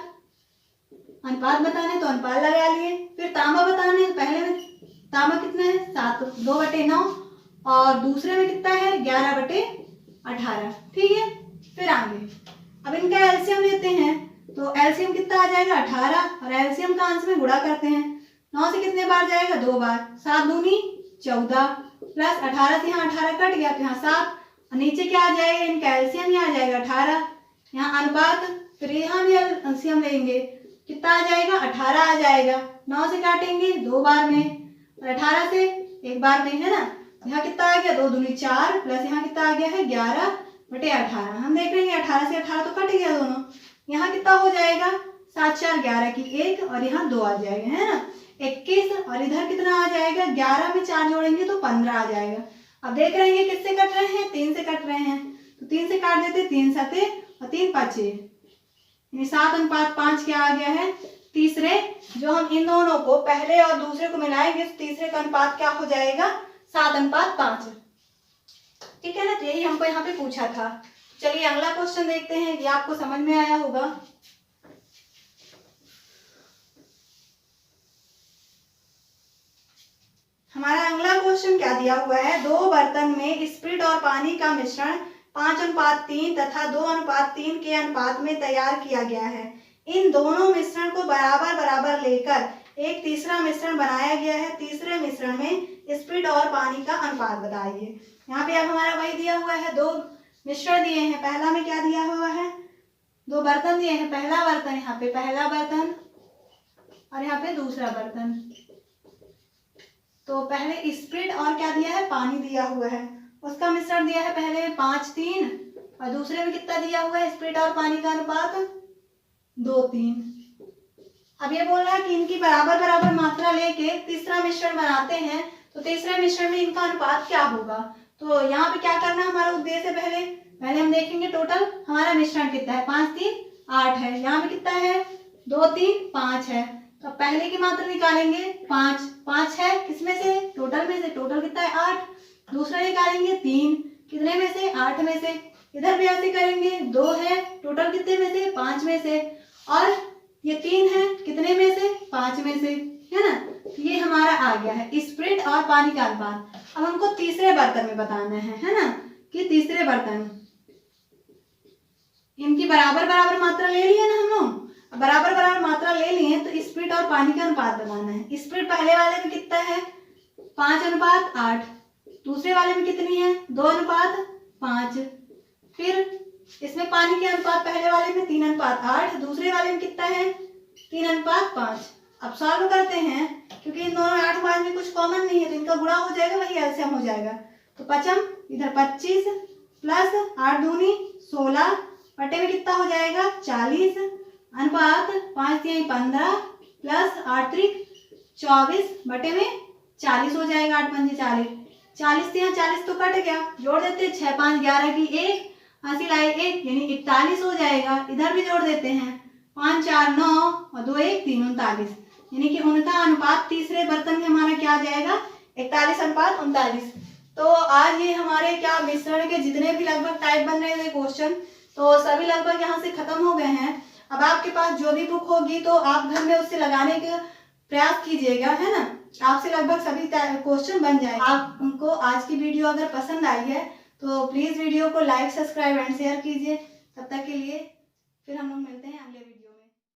अनुपात बताने तो अनुपात लगा लिए। फिर तांबा बताने तो पहले में तांबा कितना है 7 2/9, और दूसरे में कितना है 11/18, ठीक है। फिर आगे अब इनका एलसीएम लेते हैं, तो एलसीएम कितना आ जाएगा 18, और एलसीएम का अंश में गुणा करते हैं। 9 से कितने बार जाएगा 2 बार, 7 दूनी 14 प्लस 18 से यहाँ 18 कट गया तो यहाँ 7, और नीचे क्या आ जाएगा इनका एलसीएम, यहाँ आ जाएगा 18, यहाँ अनुपात, फिर यहाँ भी एलसीएम लेंगे कितना आ जाएगा 18 आ जाएगा। 9 से काटेंगे 2 बार में, और 18 से 1 बार में, है ना। यहाँ कितना आ गया 2 दूनी 4 प्लस यहाँ कितना आ गया है 11/18। हम देख रहे हैं 18 से 18 तो कट गया दोनों। यहाँ कितना हो जाएगा 7 4 11 की 1, और यहाँ 2 आ जाएगा, है ना 21, और इधर कितना आ जाएगा 11 में 4 जोड़ेंगे तो 15 आ जाएगा। अब देख रहे हैं किससे कट रहे हैं 3 से कट रहे हैं, तो 3 से काट देते 3 7 और 3 5 7:5 क्या आ गया है तीसरे। जो हम इन दोनों को पहले और दूसरे को मिलाएंगे तो तीसरे का अनुपात क्या हो जाएगा 7:5, ठीक है ना। तो यही हमको यहाँ पे पूछा था। चलिए अगला क्वेश्चन देखते हैं, ये आपको समझ में आया होगा। हमारा अगला क्वेश्चन क्या दिया हुआ है, 2 बर्तन में स्प्रिट और पानी का मिश्रण 5:3 तथा 2:3 के अनुपात में तैयार किया गया है। इन दोनों मिश्रण को बराबर बराबर लेकर एक तीसरा मिश्रण बनाया गया है। तीसरे मिश्रण में स्प्रिट और पानी का अनुपात बताइए। यहाँ पे अब हमारा वही दिया हुआ है, 2 मिश्रण दिए हैं। पहला में क्या दिया हुआ है 2 बर्तन दिए हैं। पहला बर्तन, यहाँ पे पहला बर्तन और यहाँ पे दूसरा बर्तन। तो पहले स्प्रिट और क्या दिया है पानी दिया हुआ है, उसका मिश्रण दिया है पहले 5:3, और दूसरे में कितना दिया हुआ है स्प्रिट और पानी का अनुपात 2:3। अब ये बोल रहा है कि इनकी बराबर बराबर मात्रा लेके तीसरा मिश्रण बनाते हैं, तो तीसरे मिश्रण में इनका अनुपात क्या होगा। तो यहाँ पे क्या करना हमारा उद्देश्य, पहले हम देखेंगे टोटल हमारा मिश्रण कितना है 5 3 8 है, यहाँ पे कितना है 2 3 5 है। तो पहले की मात्रा निकालेंगे 5 है किसमें से टोटल में से, टोटल कितना है 8। दूसरा निकालेंगे 3, कितने में से 8 में से। इधर भी ऐसे करेंगे 2 है, टोटल कितने में से 5 में से, और ये 3 है कितने में से 5 में से, है ना। ये हमारा आ गया है स्प्रिट और पानी का अनुपात। अब हमको तीसरे बर्तन में बताना है ना, कि तीसरे बर्तन इनकी बराबर बराबर मात्रा ले लिए ना हम लोग, बराबर बराबर मात्रा ले लिए तो स्प्रिट और पानी का अनुपात बताना है। स्प्रिट पहले वाले में कितना है 5:8, दूसरे वाले में कितनी है 2:5। फिर इसमें पानी के अनुपात पहले वाले में 3:8, दूसरे वाले में कितना है 3:5। अब सॉल्व करते हैं, क्योंकि इन दोनों 8 5 में कुछ कॉमन नहीं है तो इनका गुणा हो जाएगा, वही एलसीएम हो जाएगा। तो 5 इधर 25 प्लस 8 दूनी 16 बटे में कितना हो जाएगा 40, अनुपात 5 3 15 प्लस 8 3 24 बटे में 40 हो जाएगा, 8 5 40। 40 से यहाँ 40 तो कट गया, जोड़ देते हैं 6 5 11 की 1, हासिल लाई 1 यानी 41 हो जाएगा। इधर भी जोड़ देते हैं 5 4 9 और 2 1 3 39, यानी कि उनका अनुपात तीसरे बर्तन में हमारा क्या आ जाएगा 41:39। तो आज ये हमारे क्या मिश्रण के जितने भी लगभग टाइप बन रहे थे क्वेश्चन, तो सभी लगभग यहाँ से खत्म हो गए हैं। अब आपके पास जो भी बुक होगी तो आप घर में उससे लगाने का प्रयास कीजिएगा, है ना। आपसे लगभग सभी क्वेश्चन बन जाए। आपको आज की वीडियो अगर पसंद आई है तो प्लीज़ वीडियो को लाइक सब्सक्राइब एंड शेयर कीजिए। तब तक के लिए फिर हम लोग मिलते हैं अगले वीडियो।